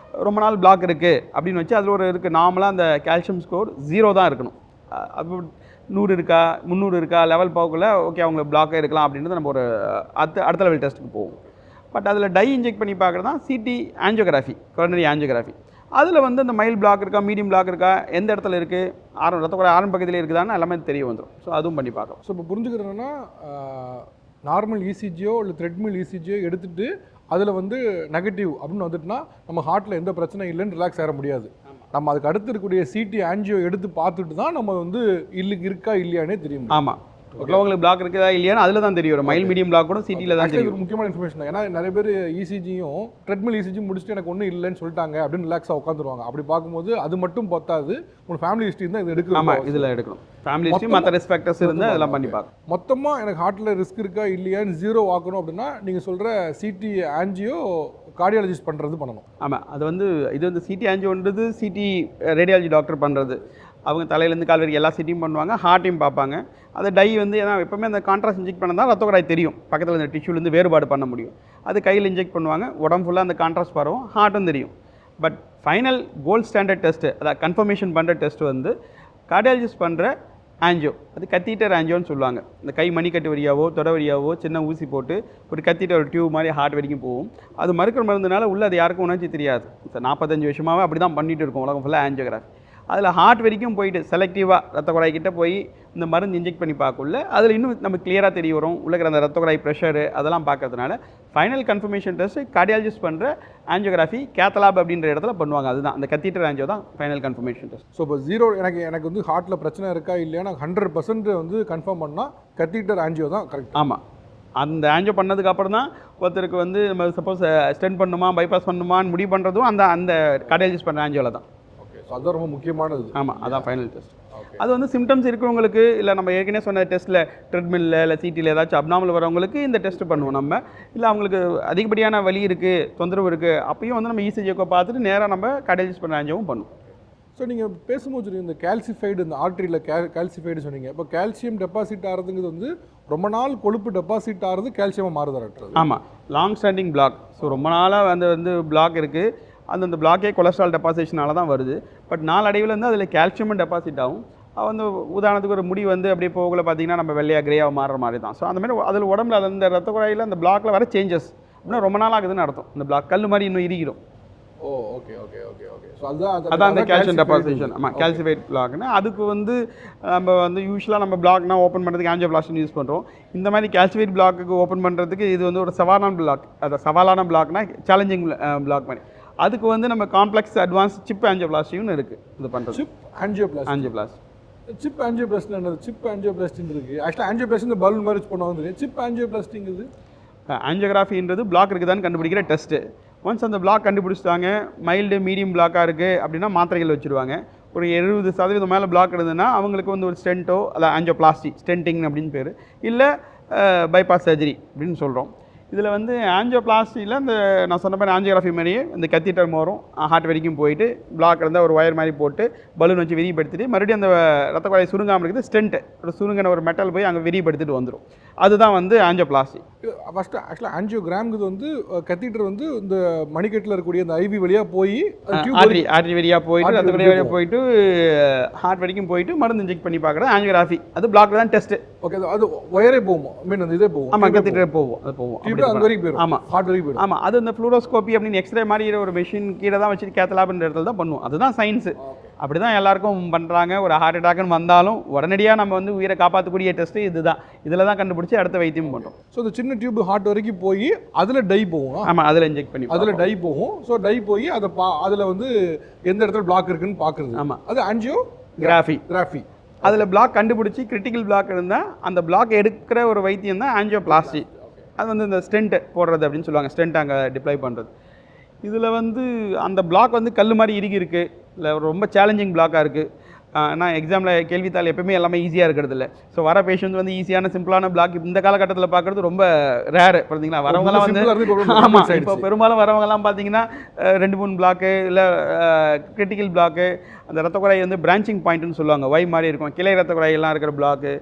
ரொம்ப நாள் பிளாக் இருக்குது அப்படின்னு வச்சு அதில் ஒரு இருக்குது. நார்மலாக அந்த கால்சியம் ஸ்கோர் 0 தான் இருக்கணும். அப்போ 100 இருக்கா 300 இருக்கா லெவல் போகக்குள்ள ஓகே அவங்களுக்கு பிளாக்காக இருக்கலாம் அப்படின்றது நம்ம ஒரு அடுத்த லெவல் டெஸ்ட்டுக்கு போவோம். பட் அதில் டை இன்ஜெக்ட் பண்ணி பார்க்குறது தான் சிடி ஆஞ்சியோகிராஃபி, கொரோனரி ஆஞ்சியோகிராஃபி. அதில் வந்து இந்த மைல்ட் பிளாக் இருக்கா, மீடியம் பிளாக் இருக்கா, எந்த இடத்துல இருக்குது, ரத்த குழாய் ஆரம்ப பகுதியில் இருக்குதான்னு எல்லாமே தெரிய வந்துடும். ஸோ அதுவும் பண்ணி பார்க்கலாம். ஸோ இப்போ புரிஞ்சுக்கிறோன்னா நார்மல் இசிஜியோ இல்லை த்ரெட்மில் இசிஜியோ எடுத்துகிட்டு அதில் வந்து நெகட்டிவ் அப்படின்னு வந்துட்டுனா நம்ம ஹார்ட்டில் எந்த பிரச்சனை இல்லைன்னு ரிலாக்ஸ் ஆக முடியாது. நம்ம அதுக்கு அடுத்து இருக்கக்கூடிய சிடி ஆன்ஜியோ எடுத்து பார்த்துட்டு தான் நம்ம வந்து இருக்கா இல்லையானே தெரியும். ஆமாம், உங்களுக்கு பிளாக் இருக்குதா இல்லையான்னு அதில் தான் தெரியும். மைல் மீடியம் பிளாக் கூட சிடியில் தான் தெரியும். முக்கியமான இன்ஃபர்மேஷன் தான். ஏன்னா நிறைய பேர் இசிஜியும் ட்ரெட்மில் இசிஜி முடிச்சுட்டு எனக்கு ஒன்றும் இல்லைன்னு சொல்லிட்டாங்க அப்படின்னு ரிலாக்ஸாக உட்காந்துருவாங்க. அப்படி பார்க்கும்போது அது மட்டும் பத்தாது, உங்கள் ஃபேமிலி ஹிஸ்ட்ரி தான் இது எடுக்கணும். ஆமாம், இதில் எடுக்கணும். ஃபேமிலி ஹிஸ்ட்ரி மற்ற ரிஸ்க் ஃபேக்டர்ஸ் இருந்தால் அதெல்லாம் பண்ணி பார்க்கணும். மொத்தமாக எனக்கு ஹார்ட்டில் ரிஸ்க் இருக்கா இல்லையான்னு 0 ஆக்கணும் அப்படின்னா நீங்கள் சொல்கிற சிடி ஆன்ஜியோ கார்டியாலஜிஸ்ட் பண்ணுறது பண்ணணும். ஆமாம், அது வந்து இது வந்து சிடி ஆன்ஜியோன்றது சிடி ரேடியாலஜி டாக்டர் பண்ணுறது. அவங்க தலையிலேருந்து கால் வரைக்கும் எல்லா சிட்டியும் பண்ணுவாங்க, ஹார்ட்டையும் பார்ப்பாங்க. அதை டை வந்து ஏன்னா எப்போவுமே அந்த கான்ட்ராஸ்ட் இன்ஜெக்ட் பண்ண தான் ரத்த குழாய் தெரியும், பக்கத்தில் இந்த டிஷ்யூலேருந்து வேறுபாடு பண்ண முடியும். அது கையில் இன்ஜெக்ட் பண்ணுவாங்க, உடம்பு ஃபுல்லாக அந்த கான்ட்ராஸ்ட் பரவும், ஹார்ட்டும் தெரியும். But final gold standard test, அதாவது கன்ஃபர்மேஷன் பண்ணுற டெஸ்ட் வந்து கார்டியாலஜிஸ்ட் பண்ணுற ஆன்ஜியோ, அது கத்தீட்டர் ஆன்ஜியோன்னு சொல்லுவாங்க. இந்த கை மணிக்கட்டு வழியாவோ தொட வழியாவோ சின்ன ஊசி போட்டு ஒரு கத்தீட்டர் ஒரு டியூப் மாதிரி ஹார்ட் வரைக்கும் போகும். அது மறுக்கிற மருந்துனால உள்ள அது யாருக்கும் உணர்ச்சி தெரியாது. 45 வருஷமாகவே அப்படி தான் பண்ணிட்டு இருக்கோம் உலகம் ஃபுல்லாக ஆன்ஜியோகிராஃபி. அதில் ஹார்ட் வரைக்கும் போயிட்டு செலக்டிவாக ரத்த குழாய்கிட்ட போய் இந்த மருந்து இன்ஜெக்ட் பண்ணி பார்க்கல அதில் இன்னும் நம்ம கிளியராக தெரிய வரும் உள்ளக்கிற அந்த ரத்த குழாய் ப்ரெஷரு அதெல்லாம் பார்க்கறதுனால ஃபைனல் கன்ஃபர்மேஷன் டெஸ்ட் கார்டியாலஜிஸ்ட் பண்ணுற ஆன்ஜியோகிராஃபி கேத்தலாப் அப்படின்ற இடத்துல பண்ணுவாங்க. அதுதான் அந்த கத்தீட்டர் ஆன்ஜியோ தான் ஃபைனல் கன்ஃபர்மேஷன் டெஸ்ட். ஸோ இப்போ 0 எனக்கு வந்து ஹார்ட்டில் பிரச்சனை இருக்கா இல்லையா நான் 100% வந்து கன்ஃபார்ம் பண்ணால் கத்தீட்டர் ஆன்ஜியோ தான் கரெக்ட். ஆமாம், அந்த ஆன்ஜியோ பண்ணதுக்கு அப்புறம் தான் ஒருத்தருக்கு வந்து நம்ம சப்போஸ் ஸ்டென்ட் பண்ணுமா பைபாஸ் பண்ணுமான்னு முடிவு பண்ணுறதும் அந்த கார்டியாலஜிஸ்ட் பண்ணுற ஆன்ஜியோவில் தான். அதுதான் ரொம்ப முக்கியமானது. ஆமாம், அதான் ஃபைனல் டெஸ்ட். அது வந்து சிம்டம்ஸ் இருக்கிறவங்களுக்கு இல்லை நம்ம ஏற்கனவே சொன்ன டெஸ்ட்டில் ட்ரெட்மில்ல இல்லை சிடியில் ஏதாச்சும் அப்நார்மல் வரவங்களுக்கு இந்த டெஸ்ட் பண்ணுவோம் நம்ம. இல்லை அவங்களுக்கு அதிகப்படியான வலி இருக்குது தொந்தரவு இருக்குது அப்பயும் வந்து நம்ம இசிஜியை பார்த்துட்டு நேராக நம்ம கார்டியாலஜிஸ்ட் பண்ண ஆன்ஜியோவும் பண்ணுவோம். ஸோ நீங்கள் பேசும்போது சொன்னீங்க இந்த கால்சிஃபைடு, இந்த ஆர்ட்ரியில் கால்சிஃபைடு சொன்னீங்க. இப்போ கால்சியம் டெபாசிட் ஆகிறதுங்கிறது வந்து ரொம்ப நாள் கொழுப்பு டெபாசிட் ஆகிறது கால்சியமாக மாறுதல். ஆமாம், லாங் ஸ்டாண்டிங் பிளாக். ஸோ ரொம்ப நாளாக வந்து பிளாக் இருக்குது, அந்த பிளாக்கே கொலஸ்ட்ரால் டெபாசிஷனால தான் வருது. பட் நாளடைவில் வந்து அதில் கால்சியமும் டெபாசிட் ஆகும். வந்து உதாரணத்துக்கு ஒரு முடி வந்து அப்படியே போகல பார்த்தீங்கன்னா நம்ம வெள்ளையாக கிரேயாக மாறுற மாதிரி தான். ஸோ அந்த மாதிரி அதில் உடம்புல அந்த ரத்த குழாயில் அந்த பிளாக்ல வர சேஞ்சஸ் இன்னும் ரொம்ப நாள் ஆகுதுன்னு அர்த்தம். இந்த பிளாக் கல் மாதிரி இன்னும் இறுகிடும். Oh okay okay okay okay. So அதான் அந்த கால்சியம் டெபாசிஷன். ஆமாம், கால்சிஃபைட் பிளாக்னா அதுக்கு வந்து நம்ம வந்து யூஸ்வலாக நம்ம பிளாக்னா ஓப்பன் பண்ணுறதுக்கு ஆஞ்சியோபிளாஸ்டின்னு யூஸ் பண்ணுறோம். இந்த மாதிரி கால்சிஃபைட் பிளாக்கு ஓப்பன் பண்ணுறதுக்கு இது வந்து ஒரு சவாலான பிளாக். அது சவாலான பிளாக்னா சேலஞ்சிங் பிளாக் மாதிரி. அதுக்கு வந்து நம்ம காம்ப்ளெக்ஸ் அட்வான்ஸ் சிப் ஆஞ்சியோபிளாஸ்டின்னு இருக்குது. இது பண்ணுறது சிப் ஆஞ்சியோபிளாஸ்டி. சிப் ஆஞ்சியோபிளாஸ்டி என்னது? சிப் ஆஞ்சியோபிளாஸ்டின்னு இருக்குது. ஆக்சுவலாக ஆஞ்சியோபிளாஸ்டி இந்த பலூன் மாதிரி பண்ணுவாங்க. சிப் ஆஞ்சியோபிளாஸ்டிங்கிறது ஆஞ்சியோகிராஃபின்றது பிளாக் இருக்குதான்னு கண்டுபிடிக்கிற டெஸ்ட்டு. ஒன்ஸ் அந்த பிளாக் கண்டுபிடிச்சிட்டாங்க, மைல்டு மீடியம் பிளாக்காக இருக்குது அப்படின்னா மாத்திரைகள் வச்சுருவாங்க. ஒரு 70% மேலே பிளாக் இருந்ததுன்னா அவங்களுக்கு வந்து ஒரு ஸ்டென்ட்டோ அல்ல ஆஞ்சியோபிளாஸ்டி ஸ்டென்டிங் அப்படின்னு பேர், இல்லை பைபாஸ் சர்ஜரி அப்படின்னு சொல்கிறோம். இதில் வந்து ஆஞ்சியோபிளாஸ்டியில் இந்த நான் சொன்ன மாதிரி ஆஞ்சியோகிராஃபி மாதிரியே இந்த கத்தீட்டர் வரும், ஹார்ட் வரைக்கும் போயிட்டு பிளாக் இருந்தால் ஒரு ஒயர் மாதிரி போட்டு பலூன் வச்சு விரிவுபடுத்திட்டு மறுபடியும் அந்த ரத்த குழாய் சுருங்காமல் இருக்குது ஸ்டென்ட்டு ஒரு சுருங்கின ஒரு மெட்டல் போய் அங்கே விரிவுபடுத்திட்டு வந்துடும். அதுதான் வந்து ஆஞ்சியோபிளாஸ்டி. ஃபஸ்ட்டு ஆக்சுவலாக ஆஞ்சியோகிராம்ங்கிறது வந்து கத்தீட்டர் வந்து இந்த மணிக்கட்டில் இருக்கக்கூடிய அந்த ஐவி வழியாக போய் ஆர்டரி வழியாக போயிட்டு ரத்த குழாய் வழியாக போயிட்டு ஹார்ட் வரைக்கும் போயிட்டு மருந்து இன்ஜெக்ட் பண்ணி பார்க்குறது ஆஞ்சியோகிராஃபி. அது பிளாக்ல தான் டெஸ்ட். ஓகே, அது ஒயரே போகும், மீன் அந்த இதே போகும். ஆமாம், கத்தீட்டர் போகும், அது போகும், அது வரைக்கும் போயிடும். ஆமாம், ஹார்ட் வரைக்கும் போயிடும். ஆமாம், அது இந்த ஃப்ளூரோஸ்கோபி அப்படின்னு எக்ஸ்ரே மாதிரி ஒரு மெஷின் கீழே தான் வச்சுட்டு கேத்தலாப்ன்ற இடத்துல தான் பண்ணுவோம். அதுதான் சயின்ஸு. அப்படி தான் எல்லாருக்கும் பண்ணுறாங்க. ஒரு ஹார்ட் அட்டாக்னு வந்தாலும் உடனடியாக நம்ம வந்து உயிரை காப்பாற்றக்கூடிய டெஸ்ட்டு இதுதான். இதில் தான் கண்டுபிடிச்சி அடுத்த வைத்தியம் பண்ணுறோம். ஸோ இந்த சின்ன டியூப் ஹார்ட் வரைக்கும் போய் அதில் டை போகும். ஆமாம், அதில் இன்ஜெக்ட் பண்ணி அதில் டை போகும். ஸோ டை போய் அதை அதில் வந்து எந்த இடத்துல பிளாக் இருக்குன்னு பார்க்குறது. ஆமாம், அது ஆஞ்சியோகிராஃபி. அதில் பிளாக் கண்டுபிடிச்சி கிரிட்டிக்கல் பிளாக் இருந்தால் அந்த பிளாக் எடுக்கிற ஒரு வைத்தியம் தான் ஆஞ்சியோபிளாஸ்டி. அது வந்து இந்த ஸ்டென்ட் போடுறது அப்படின்னு சொல்லுவாங்க. ஸ்டென்ட் அங்கே டிப்ளை பண்ணுறது. இதில் வந்து அந்த பிளாக் வந்து கல் மாதிரி இறுகி இருக்குது, இல்லை ரொம்ப சேலஞ்சிங் பிளாக்காக இருக்குது. நான் எக்ஸாமில் கேள்வித்தாள் எப்பவுமே எல்லாமே ஈஸியாக இருக்கிறது இல்லை. ஸோ வர பேஷண்ட் வந்து ஈஸியான சிம்பிளான பிளாக் இந்த காலகட்டத்தில் பார்க்குறது ரொம்ப ரேரு. பார்த்தீங்களா, வரவங்கலாம் வந்து ஆமாம், இப்போ பெரும்பாலும் வரவங்கலாம் பார்த்தீங்கன்னா 2-3 பிளாக்கு இல்லை கிரிட்டிக்கல் பிளாக்கு, அந்த ரத்த குழாய் வந்து பிரான்ச்சிங் பாயிண்ட்னு சொல்லுவாங்க, வை மாதிரி இருக்கும், கிளை ரத்த குழாயெல்லாம் இருக்கிற பிளாக்கு,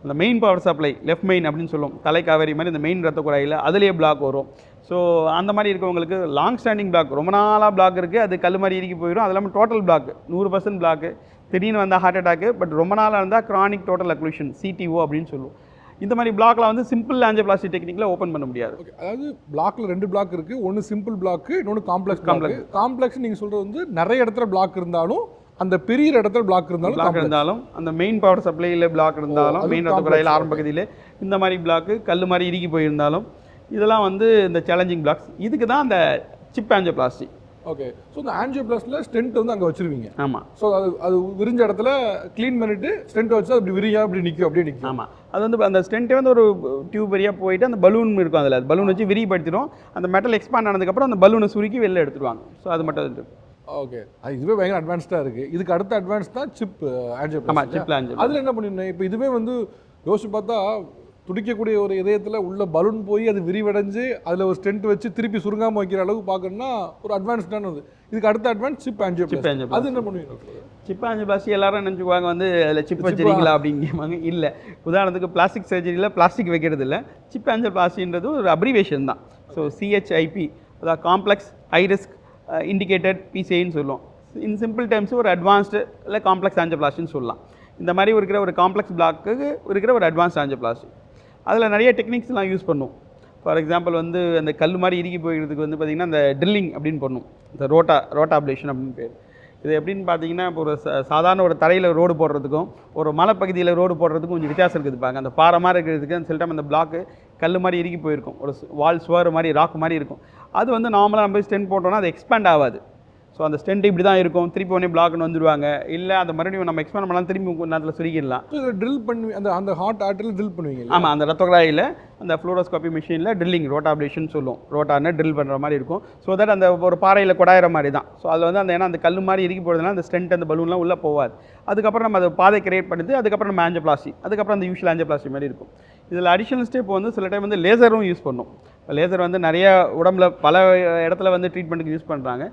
அந்த main power supply left main அப்படின்னு சொல்லுவோம், தலைக்காவேரி மாதிரி இந்த மெயின் ரத்த குழாயில் அதுலேயே பிளாக் வரும். ஸோ அந்த மாதிரி இருக்கவங்களுக்கு லாங் ஸ்டாண்டிங் பிளாக், ரொம்ப நாளாக பிளாக் இருக்குது, அது கல் மாதிரி இறுக்கி போயிடும். அது இல்லாமல் டோட்டல் பிளாக் 100% பிளாக்கு, திடீர்னு வந்தால் ஹார்ட் அட்டாக்கு, பட் ரொம்ப நாளாக இருந்தால் கிரானிக் டோட்டல் அக்ளூஷன் CTO அப்படின்னு சொல்லுவோம். இந்த மாதிரி பிளாக்லாம் வந்து சிம்பிள் ஆஞ்சியோபிளாஸ்டி டெக்னிக்கில் ஓப்பன் பண்ண முடியாது. அதாவது பிளாக்ல 2 பிளாக் இருக்குது. ஒன்று சிம்பிள் பிளாக்கு, இன்னொன்று காம்ப்ளெக்ஸ். நீங்கள் சொல்கிறது வந்து நிறைய இடத்துல பிளாக் இருந்தாலும், அந்த பெரிய இடத்துல பிளாக் இருந்தாலும், அந்த மெயின் பவர் சப்ளையில் பிளாக் இருந்தாலும், மெயின் ரத்த குழாயில் ஆரம்ப பகுதியில் இந்த மாதிரி பிளாக்கு கல் மாதிரி இறுக்கி போயிருந்தாலும், இதெல்லாம் வந்து இந்த சேலஞ்சிங் பிளாக்ஸ். இதுக்கு தான் அந்த சிப் ஆஞ்சியோபிளாஸ்டி. ஓகே, ஸோ இந்த ஆஞ்சியோபிளாஸ்டில் ஸ்டென்ட் வந்து அங்கே வச்சுருவீங்க. ஆமாம், ஸோ அது விரிஞ்ச இடத்துல க்ளீன் பண்ணிவிட்டு ஸ்டென்ட் வச்சு அப்படி விரியா அப்படி நிற்கும். ஆமாம், அது வந்து அந்த ஸ்டென்ட்டே வந்து ஒரு டியூப் வழியாக போயிட்டு அந்த பலூன் இருக்கும், அதில் அது பலூன் வச்சு விரிப்படுத்திடும். அந்த மெட்டல் எக்ஸ்பாண்ட் ஆனதுக்கப்புறம் அந்த பலூனை சுருக்கி வெளில எடுத்துடுவாங்க. ஸோ அது மட்டும் இருக்குது. ஓகே, இதுவே பயங்கர அட்வான்ஸ்டாக இருக்குது. இதுக்கு அடுத்த அட்வான்ஸ் தான் சிப் ஆஞ்சியோபிளாஸ்டி. ஆமாம், சிப் ஆஞ்சியோபிளாஸ்டி. அதில் என்ன பண்ணிருந்தேன், இப்போ இதுவே வந்து யோசிச்சு பார்த்தா துடிக்கக்கூடிய ஒரு இதயத்தில் உள்ள பலூன் போய் அது விரிவடைஞ்சு அதில் ஒரு ஸ்டென்ட் வச்சு திருப்பி சுருங்காமல் வைக்கிற அளவுக்கு பார்க்கணும்னா ஒரு அட்வான்ஸ்டானது. இதுக்கு அடுத்த அட்வான்ஸ் சிப் ஆஞ்சியோபிளாஸ்டி. அது என்ன பண்ணுவீங்க? சிப் ஆஞ்சியோபிளாஸ்டி எல்லாரும் நினச்சிக்குவாங்க வந்து அதில் சிப் வச்சுருக்கீங்களா அப்படிங்கிறாங்க. இல்லை, உதாரணத்துக்கு பிளாஸ்டிக் சர்ஜரியில் பிளாஸ்டிக் வைக்கிறது இல்லை. சிப் ஆஞ்சியோபிளாஸ்டின்றது ஒரு அப்ரிவேஷன் தான். ஸோ CHIP, அதாவது காம்ப்ளெக்ஸ் ஹை ரிஸ்க் இண்டிகேட்டட் PCIன்னு சொல்லுவோம். இன் சிம்பிள் டேர்ம்ஸ் ஒரு அட்வான்ஸ்டு இல்லை காம்ப்ளெக்ஸ் ஆஞ்சியோபிளாஸ்டின்னு சொல்லலாம். இந்த மாதிரி இருக்கிற ஒரு காம்ப்ளெக்ஸ் பிளாக்கு இருக்கிற ஒரு அட்வான்ஸ்ட் ஆஞ்சியோபிளாஸ்டி. அதில் நிறைய டெக்னிக்ஸ்லாம் யூஸ் பண்ணுவோம். ஃபார் எக்ஸாம்பிள் வந்து அந்த கல் மாதிரி இறுக்கி போயிடுறதுக்கு வந்து பார்த்திங்கன்னா அந்த ட்ரில்லிங் அப்படின்னு பண்ணும், இந்த ரோட்டாப்லேஷன் அப்படின்னு பேர். இது எப்படின்னு பார்த்தீங்கன்னா, இப்போ ஒரு சாதாரண ஒரு தரையில் ரோடு போடுறதுக்கும் ஒரு மலைப்பகுதியில் ரோடு போடுறதுக்கும் கொஞ்சம் வித்தியாசம் இருக்குது. பாருங்க, அந்த பாறை மாதிரி இருக்கிறதுக்கு சில டைம் அந்த பிளாக்கு கல் மாதிரி இறுக்கி போயிருக்கும், ஒரு வால் சுவர் மாதிரி ராக் மாதிரி இருக்கும். அது வந்து நார்மலாக நம்ம ஸ்டென்ட் போட்டோம்னா அது எக்ஸ்பேண்ட் ஆகாது. ஸோ அந்த ஸ்டென்ட் இப்படி தான் இருக்கும், திருப்பி உடனே பிளாக்னு வந்துடுவாங்க. இல்லை அந்த மறுபடியும் நம்ம எக்ஸ்பேண்ட் பண்ணலாம், திரும்பி கொஞ்சம் நேரத்தில் சுருக்கிடலாம். ஸோ இதை ட்ரில் பண்ணி அந்த ஹார்ட் ஆர்டரில் ட்ரில் பண்ணுவீங்க. ஆமாம், அந்த ரத்த குழாயில் அந்த ஃப்ளூரோஸ்கோபி மிஷினில் ட்ரில்லிங் ரோட்டாப்லேஷன் சொல்லுவோம். ரோட்டான்னு ட்ரில் பண்ணுற மாதிரி இருக்கும். ஸோ தட் அந்த ஒரு பாறையில் குடாயிற மாதிரி தான். ஸோ அதில் வந்து அந்த ஏன்னா அந்த கல் மாதிரி இறுக்கி போகிறதுனால அந்த ஸ்டென்ட் அந்த பலூன்லாம் உள்ளே போகாது. அதுக்கப்புறம் நம்ம அதை பாதை கிரியேட் பண்ணிட்டு அதுக்கப்புறம் நம்ம ஆஞ்சியோபிளாஸ்டி, அதுக்கப்புறம் அந்த யூஷுவல் ஆஞ்சியோபிளாஸ்டி மாதிரி இருக்கும். இதில் அடிஷனல் ஸ்டெப் வந்து சில டைம் வந்து லேசரும் யூஸ் பண்ணும். லேசர் வந்து நிறைய உடம்புல பல இடத்துல வந்து ட்ரீட்மெண்ட்டுக்கு யூஸ் பண்ணுறாங்க.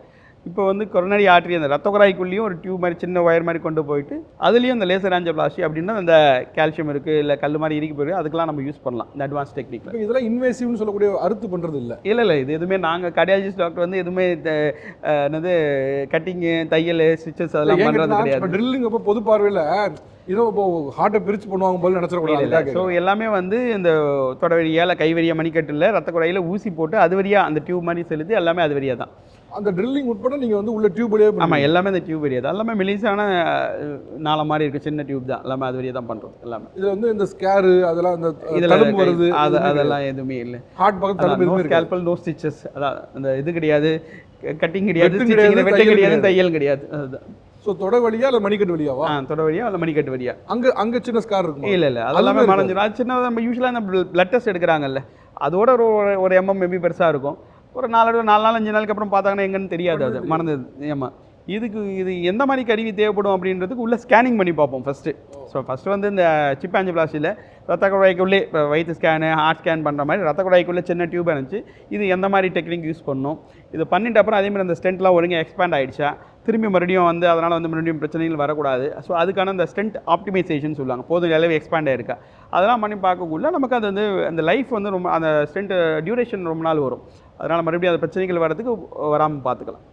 இப்போ வந்து கொரோனரி ஆர்டரி அந்த ரத்த குழாய்க்குள்ளேயும் ஒரு டியூப் மாதிரி சின்ன ஒயர் மாதிரி கொண்டு போயிட்டு அதுலேயும் அந்த லேசர் ஆஞ்சியோபிளாஸ்டி அப்படின்னா அந்த கால்சியம் இருக்குது இல்லை கல் மாதிரி இறுக்கி போயிருக்கு, அதுக்கெல்லாம் நம்ம யூஸ் பண்ணலாம் இந்த அட்வான்ஸ் டெக்னிக். இதெல்லாம் இன்வேசிவ்னு சொல்லக்கூடிய அறுத்து பண்ணுறது இல்லை. இல்லை, இது எதுவுமே நாங்கள் கார்டியாலஜிஸ்ட் டாக்டர் வந்து எதுவுமே என்னது கட்டிங்கு, தையல், ஸ்டிச்சஸ் அதெல்லாம் பண்ணுறது கிடையாது. ட்ரில்லிங் அப்போ பொது பார்வையில் இதோ இப்போ ஹார்ட்டை பிரித்து பண்ணுவாங்க போல நினச்சிடக்கூடாது. ஸோ எல்லாமே வந்து இந்த தொட வழியாக இல்லை கை வழியாக மணிக்கட்டில் ரத்த குழாயில் ஊசி போட்டு அது வழியாக அந்த டியூப் மாதிரி செலுத்தி எல்லாமே அது வழியாக தான். அந்த ட்ரில்லிங் உட்பட நீங்கள் வந்து உள்ள டியூப் வழியாக? ஆமாம், எல்லாமே இந்த டியூப் வழியாக தான். எல்லாமே மெலிசான நாளை மாதிரி இருக்குது, சின்ன டியூப் தான், எல்லாமே அது வழியாக தான் பண்ணுறோம் எல்லாமே. இதில் வந்து இந்த ஸ்கேரு அதெல்லாம் இந்த இதில் வருது அதெல்லாம் எதுவுமே இல்லை. ஹார்ட் பக்கத்தில் ஸ்கேல்பல், நோ ஸ்டிச்சஸ், அதான் அந்த இது கிடையாது, கட்டிங் கிடையாது, வெட்டு கிடையாது, தையல் கிடையாது. அதுதான். ஸோ தொட வழியா இல்லை மணிக்கட்டு வழியாவா? தொட வழியா இல்லை மணிக்கட்டு வழியா? அங்கே சின்ன ஸ்கார் இருக்கும். இல்லை, அதெல்லாமே மறைஞ்சிடும். அது சின்ன நம்ம யூஸ்வலாக அந்த பிளட் டெஸ்ட் எடுக்கிறாங்கல்ல, அதோட ஒரு MM மேபி பெருசாக இருக்கும். ஒரு 4 நாள் 5 நாளுக்கு அப்புறம் பார்த்தாங்கன்னா எங்கன்னு தெரியாது, அது மறந்தது. ஆமாம், இது எந்த மாதிரி கருவி தேவைப்படும் அப்படின்றதுக்கு உள்ள ஸ்கேனிங் பண்ணி பார்ப்போம் ஃபஸ்ட்டு. ஸோ ஃபஸ்ட்டு வந்து இந்த சிப் ஆஞ்சியோபிளாஸ்டியில் ரத்த குழாய்க்குள்ளே இப்போ வயிற்று ஸ்கேனு ஹார்ட் ஸ்கேன் பண்ணுற மாதிரி ரத்த குழாய்க்குள்ளே சின்ன டியூப் இருந்துச்சு, இது எந்த மாதிரி டெக்னிக் யூஸ் பண்ணணும், இது பண்ணிட்ட அப்புறம் அதேமாதிரி அந்த ஸ்டென்ட்லாம் ஒழுங்காக எக்ஸ்பேண்ட் ஆகிடுச்சா, திரும்பி மறுபடியும் வந்து அதனால் வந்து மறுபடியும் பிரச்சனைகள் வரக்கூடாது. ஸோ அதுக்கான அந்த ஸ்டென்ட் ஆப்டிமைசேஷன் சொல்லுவாங்க, போதும் அளவு எக்ஸ்பேண்ட் ஆகிருக்கா, அதெல்லாம் பண்ணி பார்க்கக்குள்ள நமக்கு அது வந்து அந்த லைஃப் வந்து ரொம்ப அந்த ஸ்டென்ட் டியூரேஷன் ரொம்ப நாள் வரும். அதனால் மறுபடியும் அந்த பிரச்சனைகள் வரதுக்கு வராமல் பார்த்துக்கலாம்.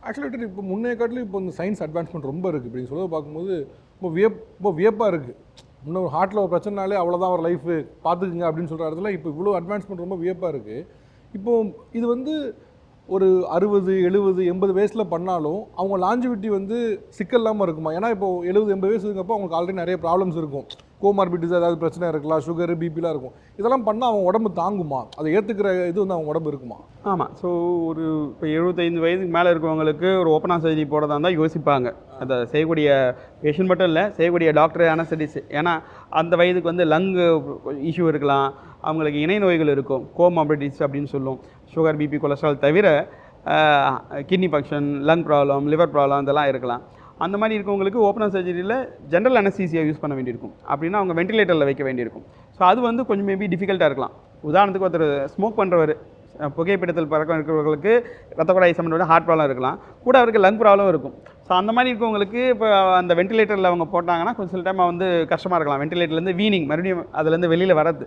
ஆக்சுவலாக இப்போ முன்னே காட்டிலும் இப்போ இந்த சயின்ஸ் அட்வான்ஸ்மெண்ட் ரொம்ப இருக்குது. இப்படி சொல்ல பார்க்கும்போது ரொம்ப வியப்பாக இருக்குது. இன்னும் ஹார்ட்டில் ஒரு பிரச்சனைனாலே அவ்வளோதான் ஒரு லைஃபு பார்த்துக்குங்க அப்படின்னு சொல்கிற இடத்துல இப்போ இவ்வளோ அட்வான்ஸ்மெண்ட் ரொம்ப வியப்பாக இருக்குது. இப்போது இது வந்து ஒரு 60, 70, 80 வயசில் பண்ணாலும் அவங்க லாஞ்சிவிட்டி வந்து சிக்கல் இல்லாமல் இருக்குமா? ஏன்னா இப்போது 70, 80 வயசு இருக்கப்போ அவங்களுக்கு ஆல்ரெடி நிறைய ப்ராப்ளம்ஸ் இருக்கும், கோமார்பிட்டிஸ் ஏதாவது பிரச்சனை இருக்கலாம், சுகரு, பிபிலாம் இருக்கும். இதெல்லாம் பண்ணால் அவங்க உடம்பு தாங்குமா? அதை ஏற்றுக்கிற இது வந்து அவங்க உடம்பு இருக்குமா? ஆமாம். ஸோ ஒரு இப்போ 75 வயதுக்கு மேலே இருக்கவங்களுக்கு ஒரு ஓப்பனாக சர்ஜரி போடுறதா இருந்தால் யோசிப்பாங்க. அதை செய்யக்கூடிய பேஷண்ட் மட்டும் இல்லை, செய்யக்கூடிய டாக்டர் அனஸ்தடிஸ்ட். ஏன்னா அந்த வயதுக்கு வந்து லங்கு இஷ்யூ இருக்கலாம், அவங்களுக்கு இணை நோய்கள் இருக்கும், கோமார்பிட்டிஸ் அப்படின்னு சொல்லும். சுகர், பிபி, கொலஸ்ட்ரால் தவிர kidney function, lung problem, liver problem இதெல்லாம் இருக்கலாம். அந்த மாதிரி இருக்கவங்களுக்கு ஓப்பனாக சர்ஜரியில் ஜென்ரல் அனஸ்தீசியா யூஸ் பண்ண வேண்டியிருக்கும். அப்படின்னா அவங்க வென்டிலேட்டரில் வைக்க வேண்டியிருக்கும். ஸோ அது வந்து கொஞ்சம் மேபி டிஃபிகல்ட்டாக இருக்கலாம். உதாரணத்துக்கு ஒருத்தர் ஸ்மோக் பண்ணுறவர், புகைப்பிடித்தல் பழக்கம் இருக்கிறவங்களுக்கு ரத்த குழாய் சம்பந்தப்பட்ட ஹார்ட் ப்ராப்ளம் இருக்கலாம், கூட அவருக்கு லங் ப்ராப்ளம் இருக்கும். ஸோ அந்த மாதிரி இருக்கவங்களுக்கு இப்போ அந்த வென்டிலேட்டரில் அவங்க போட்டாங்கன்னா கொஞ்சம் சில டைம் வந்து கஷ்டமாக இருக்கலாம். வென்டிலேட்டர்லேருந்து வீனிங் மறுபடியும் அதுலேருந்து வெளியில் வரது.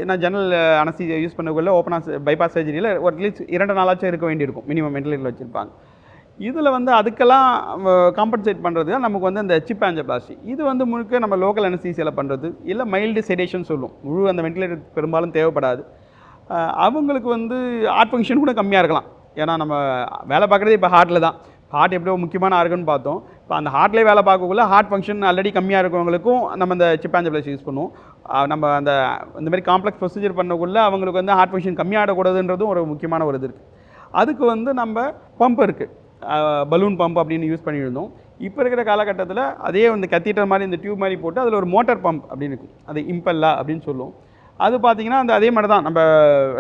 நான் ஜெனரல் அனஸ்தீசியா யூஸ் பண்ணக்குள்ள ஓப்பனாக பைபாஸ் சர்ஜரியில் ஒரு அட்லீஸ்ட் 2 நாளாச்சும் இருக்க வேண்டியிருக்கும், மினிமம் வென்டிலேட்டரில் வச்சுருப்பாங்க. இதில் வந்து அதுக்கெல்லாம் காம்பன்சேட் பண்ணுறது தான் நமக்கு வந்து அந்த சிப் ஆஞ்சியோபிளாஸ்டி. இது வந்து முழுக்க நம்ம லோக்கல் அனஸ்தீசியாவில் பண்ணுறது, இல்லை மைல்டு செடேஷன் சொல்லும். முழு அந்த வென்டிலேட்டர் பெரும்பாலும் தேவைப்படாது. அவங்களுக்கு வந்து ஹார்ட் ஃபங்க்ஷன் கூட கம்மியாக இருக்கலாம். ஏன்னா நம்ம வேலை பார்க்குறது இப்போ ஹார்ட்டில் தான். ஹார்ட் எப்படியோ முக்கியமான ஆர்கன் பார்த்தோம். இப்போ அந்த ஹார்ட்லேயே வேலை பார்க்கக்குள்ள ஹார்ட் ஃபங்க்ஷன் ஆல்ரெடி கம்மியாக இருக்கவங்களுக்கும் நம்ம இந்த சிப் ஆஞ்சியோபிளாஸ்டி யூஸ் பண்ணுவோம். நம்ம இந்த மாதிரி காம்ப்ளெக்ஸ் ப்ரொசீஜர் பண்ணக்குள்ள அவங்களுக்கு வந்து ஹார்ட் ஃபங்க்ஷன் கம்மியாகிடக்கூடாதுன்றதும் ஒரு முக்கியமான ஒரு இது இருக்குது. அதுக்கு வந்து நம்ம பம்ப் இருக்குது, பலூன் பம்ப் அப்படின்னு யூஸ் பண்ணியிருந்தோம். இப்போ இருக்கிற காலகட்டத்தில் அதே வந்து கத்தீட்டர் மாதிரி இந்த டியூப் மாதிரி போட்டு அதில் ஒரு மோட்டார் பம்ப் அப்படின்னு இருக்கும், அது இம்பெல்லா அப்படின்னு சொல்லுவோம். அது பார்த்திங்கன்னா அந்த அதே மாதிரி தான், நம்ம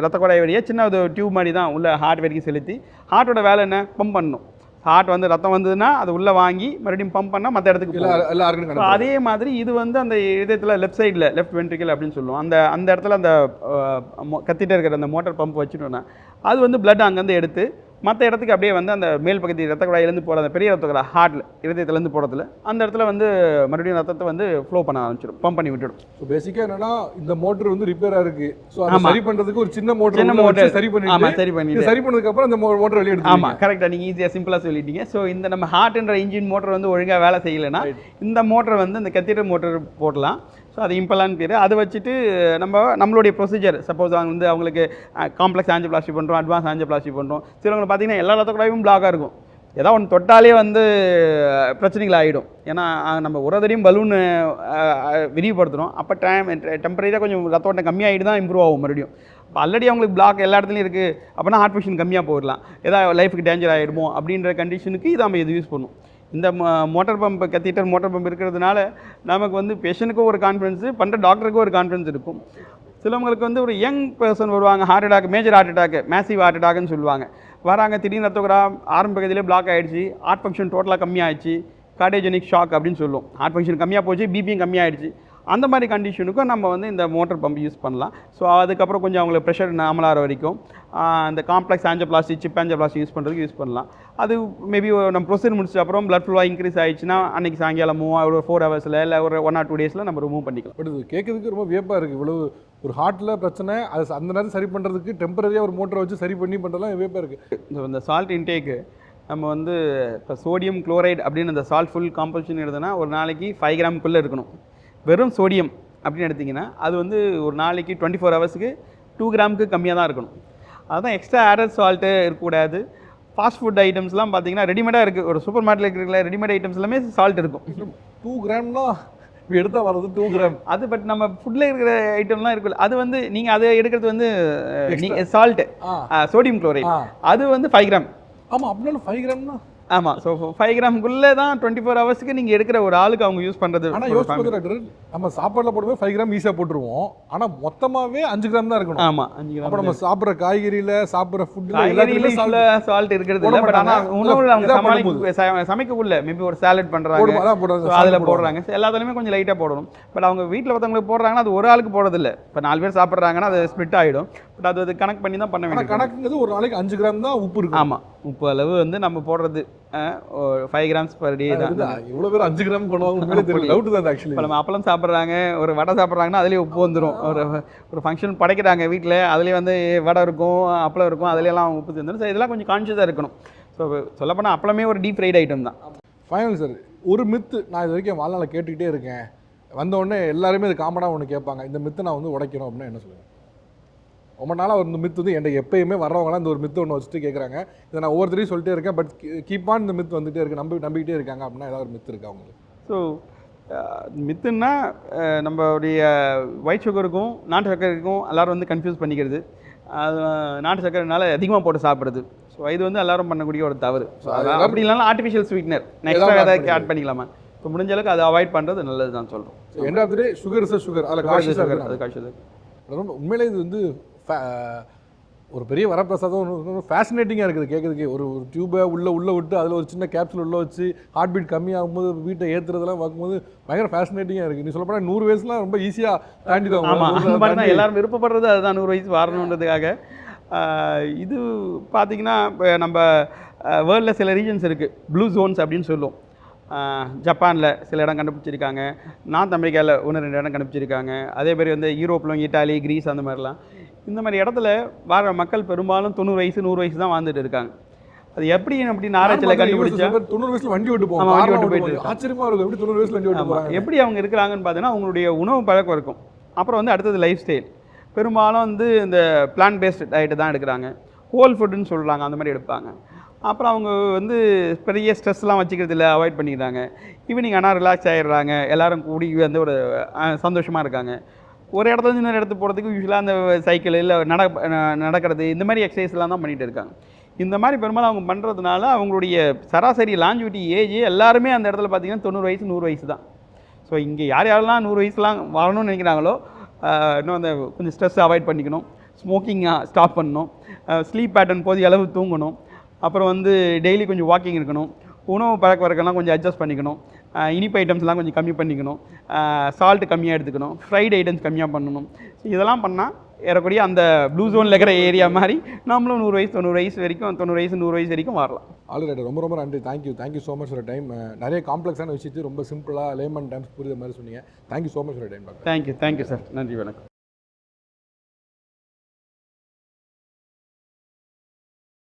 ரத்த குழாய் வழியாக சின்ன ஒரு டியூப் மாதிரி தான் உள்ள ஹார்ட் வரைக்கும் செலுத்தி, ஹார்ட்டோட வேலை என்ன, பம்ப் பண்ணணும். ஹார்ட் வந்து ரத்தம் வந்ததுன்னா அது உள்ளே வாங்கி மறுபடியும் பம்ப் பண்ணால் மற்ற இடத்துக்கு. அதே மாதிரி இது வந்து அந்த இதயத்தில் லெஃப்ட் சைடில் லெஃப்ட் வென்ட்ரிக்கல் அப்படின்னு சொல்லுவோம். அந்த இடத்துல அந்த கத்திட்ட இருக்கிற அந்த மோட்டார் பம்ப் வச்சுட்டோன்னா அது வந்து பிளட் அங்கேருந்து எடுத்து மற்ற இடத்துக்கு அப்படியே வந்து அந்த மேல் பகுதி ரத்த குழாயிலேருந்து போகிற அந்த பெரிய ரத்த குழாய் ஹார்ட்டில் இருதயத்துலேருந்து போகிறதுல அந்த இடத்துல வந்து மறுபடியும் ரத்தத்தை வந்து ஃப்ளோ பண்ண ஆரம்பிச்சிடும், பம்ப் பண்ணி விட்டுடும். ஸோ பேசிக்காக என்னன்னா இந்த மோட்டர் வந்து ரிப்பேராக இருக்குது. ஸோ அதை சரி பண்ணுறதுக்கு ஒரு சின்ன மோட்டர் சரி பண்ணதுக்கப்புறம் அந்த மோட்டர் வெளியே எடுத்து. ஆமாம், கரெக்டாக நீங்கள் ஈஸியாக சிம்பிளாக சொல்லிட்டீங்க. ஸோ இந்த நம்ம ஹார்ட்ன்ற இன்ஜின் மோட்டர் வந்து ஒழுங்காக வேலை செய்யலைன்னா இந்த மோட்டர் வந்து இந்த கத்தீட்டர் மோட்டர் போடலாம். ஸோ அது இம்பெல்லான்னு பேர். அதை வச்சுட்டு நம்மளுடைய ப்ரொசீஜர், சப்போஸ் வந்து அவங்களுக்கு காம்ப்ளெக்ஸ் ஆஞ்சியோபிளாஸ்டி பண்ணுறோம், அட்வான்ஸ் ஆஞ்சியோபிளாஸ்டி பண்ணுறோம். சிலவங்களை பார்த்தீங்கன்னா எல்லா ரத்த குழாயும் பிளாக்காக இருக்கும், ஏதாவது ஒன்று தொட்டாலே வந்து பிரச்சனைகள் ஆகிடும். ஏன்னா நம்ம ஒரு தடையும் பலூன் விரிவுபடுத்துகிறோம், அப்போ டெம்பரரியாக கொஞ்சம் ரத்த ஓட்டம் கம்மியாகிட்டு தான் இம்ப்ரூவ் ஆகும் மறுபடியும். இப்போ ஆல்ரெடி அவங்களுக்கு பிளாக் எல்லா இடத்துலையும் இருக்குது அப்படின்னா ஹார்ட் ஃபங்க்ஷன் கம்மியாக போயிடலாம், ஏதாவது லைஃபுக்கு டேஞ்சர் ஆகிடுமோ அப்படின்ற கண்டிஷனுக்கு இதை நம்ம இது யூஸ் பண்ணுவோம். இந்த motor pump catheter motor pump இருக்கிறதுனால நமக்கு வந்து பேஷண்ட்டுக்கும் ஒரு கான்ஃபிடன்ஸு, பண்ணுற டாக்டருக்கும் ஒரு கான்ஃபிடன்ஸ் இருக்கும். சிலவங்களுக்கு வந்து ஒரு யங் பர்சன் வருவாங்க, heart attack, major heart attack, massive heart அட்டாக்னு சொல்லுவாங்க. வராங்க, திடீர்னு ரத்த குழாய் ஆரம்ப பகுதியிலே பிளாக் ஆகிடுச்சு, ஹார்ட் ஃபங்க்ஷன் டோட்டலாக கம்மியாகிடுச்சு, கார்டியோஜெனிக் ஷாக் அப்படின்னு சொல்லுவோம். ஹார்ட் ஃபங்க்ஷன் கம்மியாக போச்சு, பிபியும் கம்மியாகிடுச்சு. அந்த மாதிரி கண்டிஷனுக்கும் நம்ம வந்து இந்த மோட்டர் பம்ப் யூஸ் பண்ணலாம். ஸோ அதுக்கப்புறம் கொஞ்சம் அவங்களுக்கு ப்ரெஷர் நார்மலாகிற வரைக்கும் இந்த complex angioplasty, chip angioplasty use பண்ணுறதுக்கு யூஸ் பண்ணலாம். அது மேபி நம்ம ப்ரொசீஜர் முடிச்ச அப்புறம் பிளட் ஃப்ளோ இன்க்ரீஸ் ஆகிடுச்சுன்னா அன்றைக்கி சாயங்காலமோ ஒரு 4 ஹவர்ஸில் இல்லை ஒரு 1 or 2 டேஸில் நம்ம ரிமூவ் பண்ணிக்கலாம். பட் இது கேட்கறதுக்கு ரொம்ப வியப்பாக இருக்குது. இவ்வளோ ஒரு ஹார்ட்டில் பிரச்சனை, அது அந்த நேரம் சரி பண்ணுறதுக்கு டெம்பரரியாக ஒரு மோட்டரை வச்சு சரி பண்ணுறதுலாம் வியப்பாக இருக்குது. இந்த சால்ட் இன்டேக்கு நம்ம வந்து இப்போ சோடியம் குளோரைடு அப்படின்னு அந்த சால்ட் ஃபுல் காம்போசிஷன் எடுத்தோன்னா ஒரு நாளைக்கு 5 கிராமுக்குள்ளே இருக்கணும். வெறும் சோடியம் அப்படின்னு எடுத்திங்கன்னா அது வந்து ஒரு நாளைக்கு 24 ஹவர்ஸுக்கு 2 கிராமுக்கு கம்மியாக தான் இருக்கணும். அதுதான் எக்ஸ்ட்ரா ஆடட் சால்ட்டு இருக்கக்கூடாது. ஃபாஸ்ட் ஃபுட் ஐட்டம்ஸ்லாம் பார்த்தீங்கன்னா ரெடிமேடாக இருக்குது, ஒரு சூப்பர் மார்க்கெட்டில் இருக்கிற ரெடிமேட் ஐட்டம்ஸ் எல்லாமே சால்ட் இருக்கும். 2 கிராம்னா எடுத்தால் வர்றது 2 கிராம் அது. பட் நம்ம ஃபுட்டில் இருக்கிற ஐட்டம்லாம் இருக்குல்ல, அது வந்து நீங்கள் அதை எடுக்கிறது வந்து சால்ட்டு, சோடியம் குளோரைடு, அது வந்து 5 கிராம். ஆமாம், அப்படின்னா 5 கிராம்னா ஆமாம். ஸோ 5 கிராமுக்குள்ளே தான் 24 ஹவர்ஸ்க்கு நீங்கள் எடுக்கிற ஒரு ஆளுக்கு அவங்க யூஸ் பண்ணுறது. ஆனால் யோசிச்சு பார்த்து டாக்டர், நம்ம சாப்பாடில் போடும்போது 5 கிராம் ஈஸியாக போட்டுருவோம். ஆனால் மொத்தமாகவே 5 கிராம் தான் இருக்கணும். ஆமாம், 5 கிராம். அப்போ நம்ம சாப்பிட்ற காய்கறியில் சாப்பிட்ற ஃபுட்டில் காய்கறியில் சால்ட் இருக்கிறது இல்லை. பட் ஆனால் உணவில் அவங்க சமைக்கக்குள்ள மேபி ஒரு சாலட் பண்ணுறாங்க, அதில் போடுறாங்க. எல்லாத்துலேயுமே கொஞ்சம் லைட்டாக போடணும். பட் அவங்க வீட்டில் ஒருத்தவங்களுக்கு போடுறாங்கன்னா அது ஒரு ஆளுக்கு போடுறதில்ல. இப்போ 4 பேர் சாப்பிட்றாங்கன்னா அது ஸ்ப்ளிட் ஆகிடும். பட் அது கணக்கு பண்ணி தான் பண்ண வேண்டிய கணக்குங்கிறது ஒரு நாளைக்கு 5 கிராம் தான் உப்பு இருக்கு. ஆமாம், உப்பு அளவு வந்து நம்ம போடுறது 5 கிராம்ஸ் பர் டே தான். இவ்வளோ பேர் 5 கிராம் பண்ணுவாங்க தெரியல. டவுட் தான் ஆக்சுவலி. இப்போ நம்ம அப்பளம் சாப்பிட்றாங்க, ஒரு வடை சாப்பிட்றாங்கன்னா அதுலேயே உப்பு வந்துடும். ஒரு ஃபங்க்ஷன் படைக்கிறாங்க வீட்டில், அதுலேயே வந்து வடை இருக்கும், அப்பளம் இருக்கும், அதுலேயெல்லாம் உப்பு தந்துடும். ஸோ இதெல்லாம் கொஞ்சம் கான்ஷியஸாக இருக்கணும். ஸோ சொல்லப்போனால் அப்பளமே ஒரு டீப் ஃப்ரைட் ஐட்டம் தான். ஃபைனல் சார், ஒரு மித்து நான் இது வரைக்கும் வாழ்நாளை கேட்டுக்கிட்டே இருக்கேன், வந்தவுடனே எல்லாருமே இது காமனாக ஒன்று கேட்பாங்க, இந்த மித்தை நான் வந்து உடைக்கணும் அப்படின்னா என்ன சொல்லுவேன்? ரொம்ப நாளாக ஒரு மித்து வந்து என்கிட்ட எப்பயுமே வர்றவங்களாம் இந்த ஒரு மித்து ஒன்று வச்சுட்டு கேட்குறாங்க. இதை நான் ஒவ்வொருத்தரையும் சொல்லிட்டே இருக்கேன், பட் கீப் ஆன் இந்த மித்து வந்துகிட்டே இருக்கு, நம்பிக்கிட்டே இருக்காங்க அப்படின்னா ஏதாவது ஒரு மித்து இருக்கா அவங்களுக்கு? ஸோ மித்துன்னா நம்மளுடைய ஒயிட் சுகருக்கும் நாட்டு சர்க்கரைக்கும் எல்லோரும் வந்து கன்ஃபியூஸ் பண்ணிக்கிறது. அது நாட்டு சர்க்கரைனால அதிகமாக போட்டு சாப்பிட்றது. ஸோ இது வந்து எல்லோரும் பண்ணக்கூடிய ஒரு தவறு. ஸோ அப்படி இல்லைனா ஆர்டிஃபிஷியல் ஸ்வீட்னர் நெக்ஸ்ட்டாக ஏதாவது ஆட் பண்ணிக்கலாமா? இப்போ முடிஞ்ச அளவுக்கு அதை அவாய்ட் பண்ணுறது நல்லது தான் சொல்கிறோம். End of the day sugar is sugar, அதில் காஷியஸ் சுகர், அது காஷியஸ். உண்மையிலே இது வந்து ஒரு பெரிய வரப்பிரசாதம், ஃபேசினேட்டிங்காக இருக்குது கேட்குறதுக்கு. ஒரு டியூபை உள்ளே விட்டு அதில் ஒரு சின்ன கேப்சூல் உள்ளே வச்சு ஹார்ட் பீட் கம்மியாகும்போது வீட்டை ஏற்றுறதெல்லாம் பார்க்கும்போது பயங்கர ஃபேசினேட்டிங்காக இருக்குது. நீ சொல்லப்போனால் 100 வயசுலாம் ரொம்ப ஈஸியாக தாண்டிடுவாங்க. ஆமாம், அந்த மாதிரி தான் எல்லாரும் விருப்பப்படுறது அதுதான், 100 வயசு வரணுன்றதுக்காக. இது பார்த்திங்கன்னா இப்போ நம்ம வேர்ல்டில் சில ரீஜன்ஸ் இருக்குது, ப்ளூ ஜோன்ஸ் அப்படின்னு சொல்லுவோம். ஜப்பானில் சில இடம் கண்டுபிடிச்சிருக்காங்க, நார்த் அமெரிக்காவில் 1-2 இடம் கண்டுபிடிச்சிருக்காங்க. அதே மாதிரி வந்து யூரோப்பில் இட்டாலி, கிரீஸ் அந்த மாதிரிலாம். இந்த மாதிரி இடத்துல வர மக்கள் பெரும்பாலும் 90 வயசு 100 வயசு தான் வாழ்ந்துட்டு இருக்காங்க. அது அப்படின்னு ஆராய்ச்சியில் கண்டுபிடிச்சா 90 வயசில் வண்டி ஓட்டு போவாங்க. வண்டி ஓட்டு போயிட்டு ஆச்சரியமாக இருக்கும், எப்படி 90 வயசில் வண்டி ஓட்டு போவாங்க. எப்படி அவங்க இருக்கிறாங்கன்னு பார்த்தீங்கன்னா அவங்களுடைய உணவு பழக்கம் இருக்கும். அப்புறம் வந்து அடுத்தது லைஃப் ஸ்டைல். பெரும்பாலும் வந்து இந்த பிளான்ட் பேஸ்டு டயட்டு தான் எடுக்கிறாங்க, ஹோல் ஃபுட்டுன்னு சொல்கிறாங்க, அந்த மாதிரி எடுப்பாங்க. அப்புறம் அவங்க வந்து பெரிய ஸ்ட்ரெஸ்லாம் வச்சுக்கிறது இல்லை, அவாய்ட் பண்ணிக்கிறாங்க. ஈவினிங் ஆனால் ரிலாக்ஸ் ஆகிடுறாங்க, எல்லோரும் கூடி வந்து ஒரு சந்தோஷமாக இருக்காங்க. ஒரு இடத்துல இன்னொரு இடத்துக்கு போகிறதுக்கு யூஸ்வலாக அந்த சைக்கிள் இல்லை நடக்கிறது, இந்த மாதிரி எக்ஸசைஸ்லாம் தான் பண்ணிகிட்டு இருக்காங்க. இந்த மாதிரி பெரும்பாலும் அவங்க பண்ணுறதுனால அவங்களுடைய சராசரி லாஞ்சிவிட்டி ஏஜ் எல்லாருமே அந்த இடத்துல பார்த்திங்கன்னா 90 வயசு 100 வயசு தான். ஸோ இங்கே யாரெல்லாம் 100 வயசுலாம் வாழணும்னு நினைக்கிறாங்களோ இன்னும் அந்த கொஞ்சம் ஸ்ட்ரெஸ் அவாய்ட் பண்ணிக்கணும், ஸ்மோக்கிங்காக ஸ்டாப் பண்ணணும், ஸ்லீப் பேட்டர்ன் போதிய அளவு தூங்கணும், அப்புறம் வந்து டெய்லி கொஞ்சம் வாக்கிங் இருக்கணும், உணவு பழக்க வழக்கம்லாம் கொஞ்சம் அட்ஜஸ்ட் பண்ணிக்கணும், இனிப்பு ஐட்டம்ஸ்லாம் கொஞ்சம் கம்மி பண்ணிக்கணும், சால்ட்டு கம்மியாக எடுத்துக்கணும், ஃப்ரைட் ஐட்டம்ஸ் கம்மியாக பண்ணணும். ஸோ இதெல்லாம் பண்ணால் ஏறக்கூடிய அந்த ப்ளூ ஜோனில் இருக்கிற ஏரியா மாதிரி நம்மளும் 100 வயசு 90 வயசு வரைக்கும் 90 வயசு 100 வயசு வரைக்கும் வரலாம். ஆல்ரைட், ரொம்ப ரொம்ப நன்றி. Thank you so much for time. நிறைய காம்ப்ளெக்ஸான விஷயத்தை ரொம்ப சிம்பிளாக லேமன் டைம்ஸ் புரியுற மாதிரி சொன்னீங்க. Thank you so much for time. Thank you sir, நன்றி, வணக்கம்.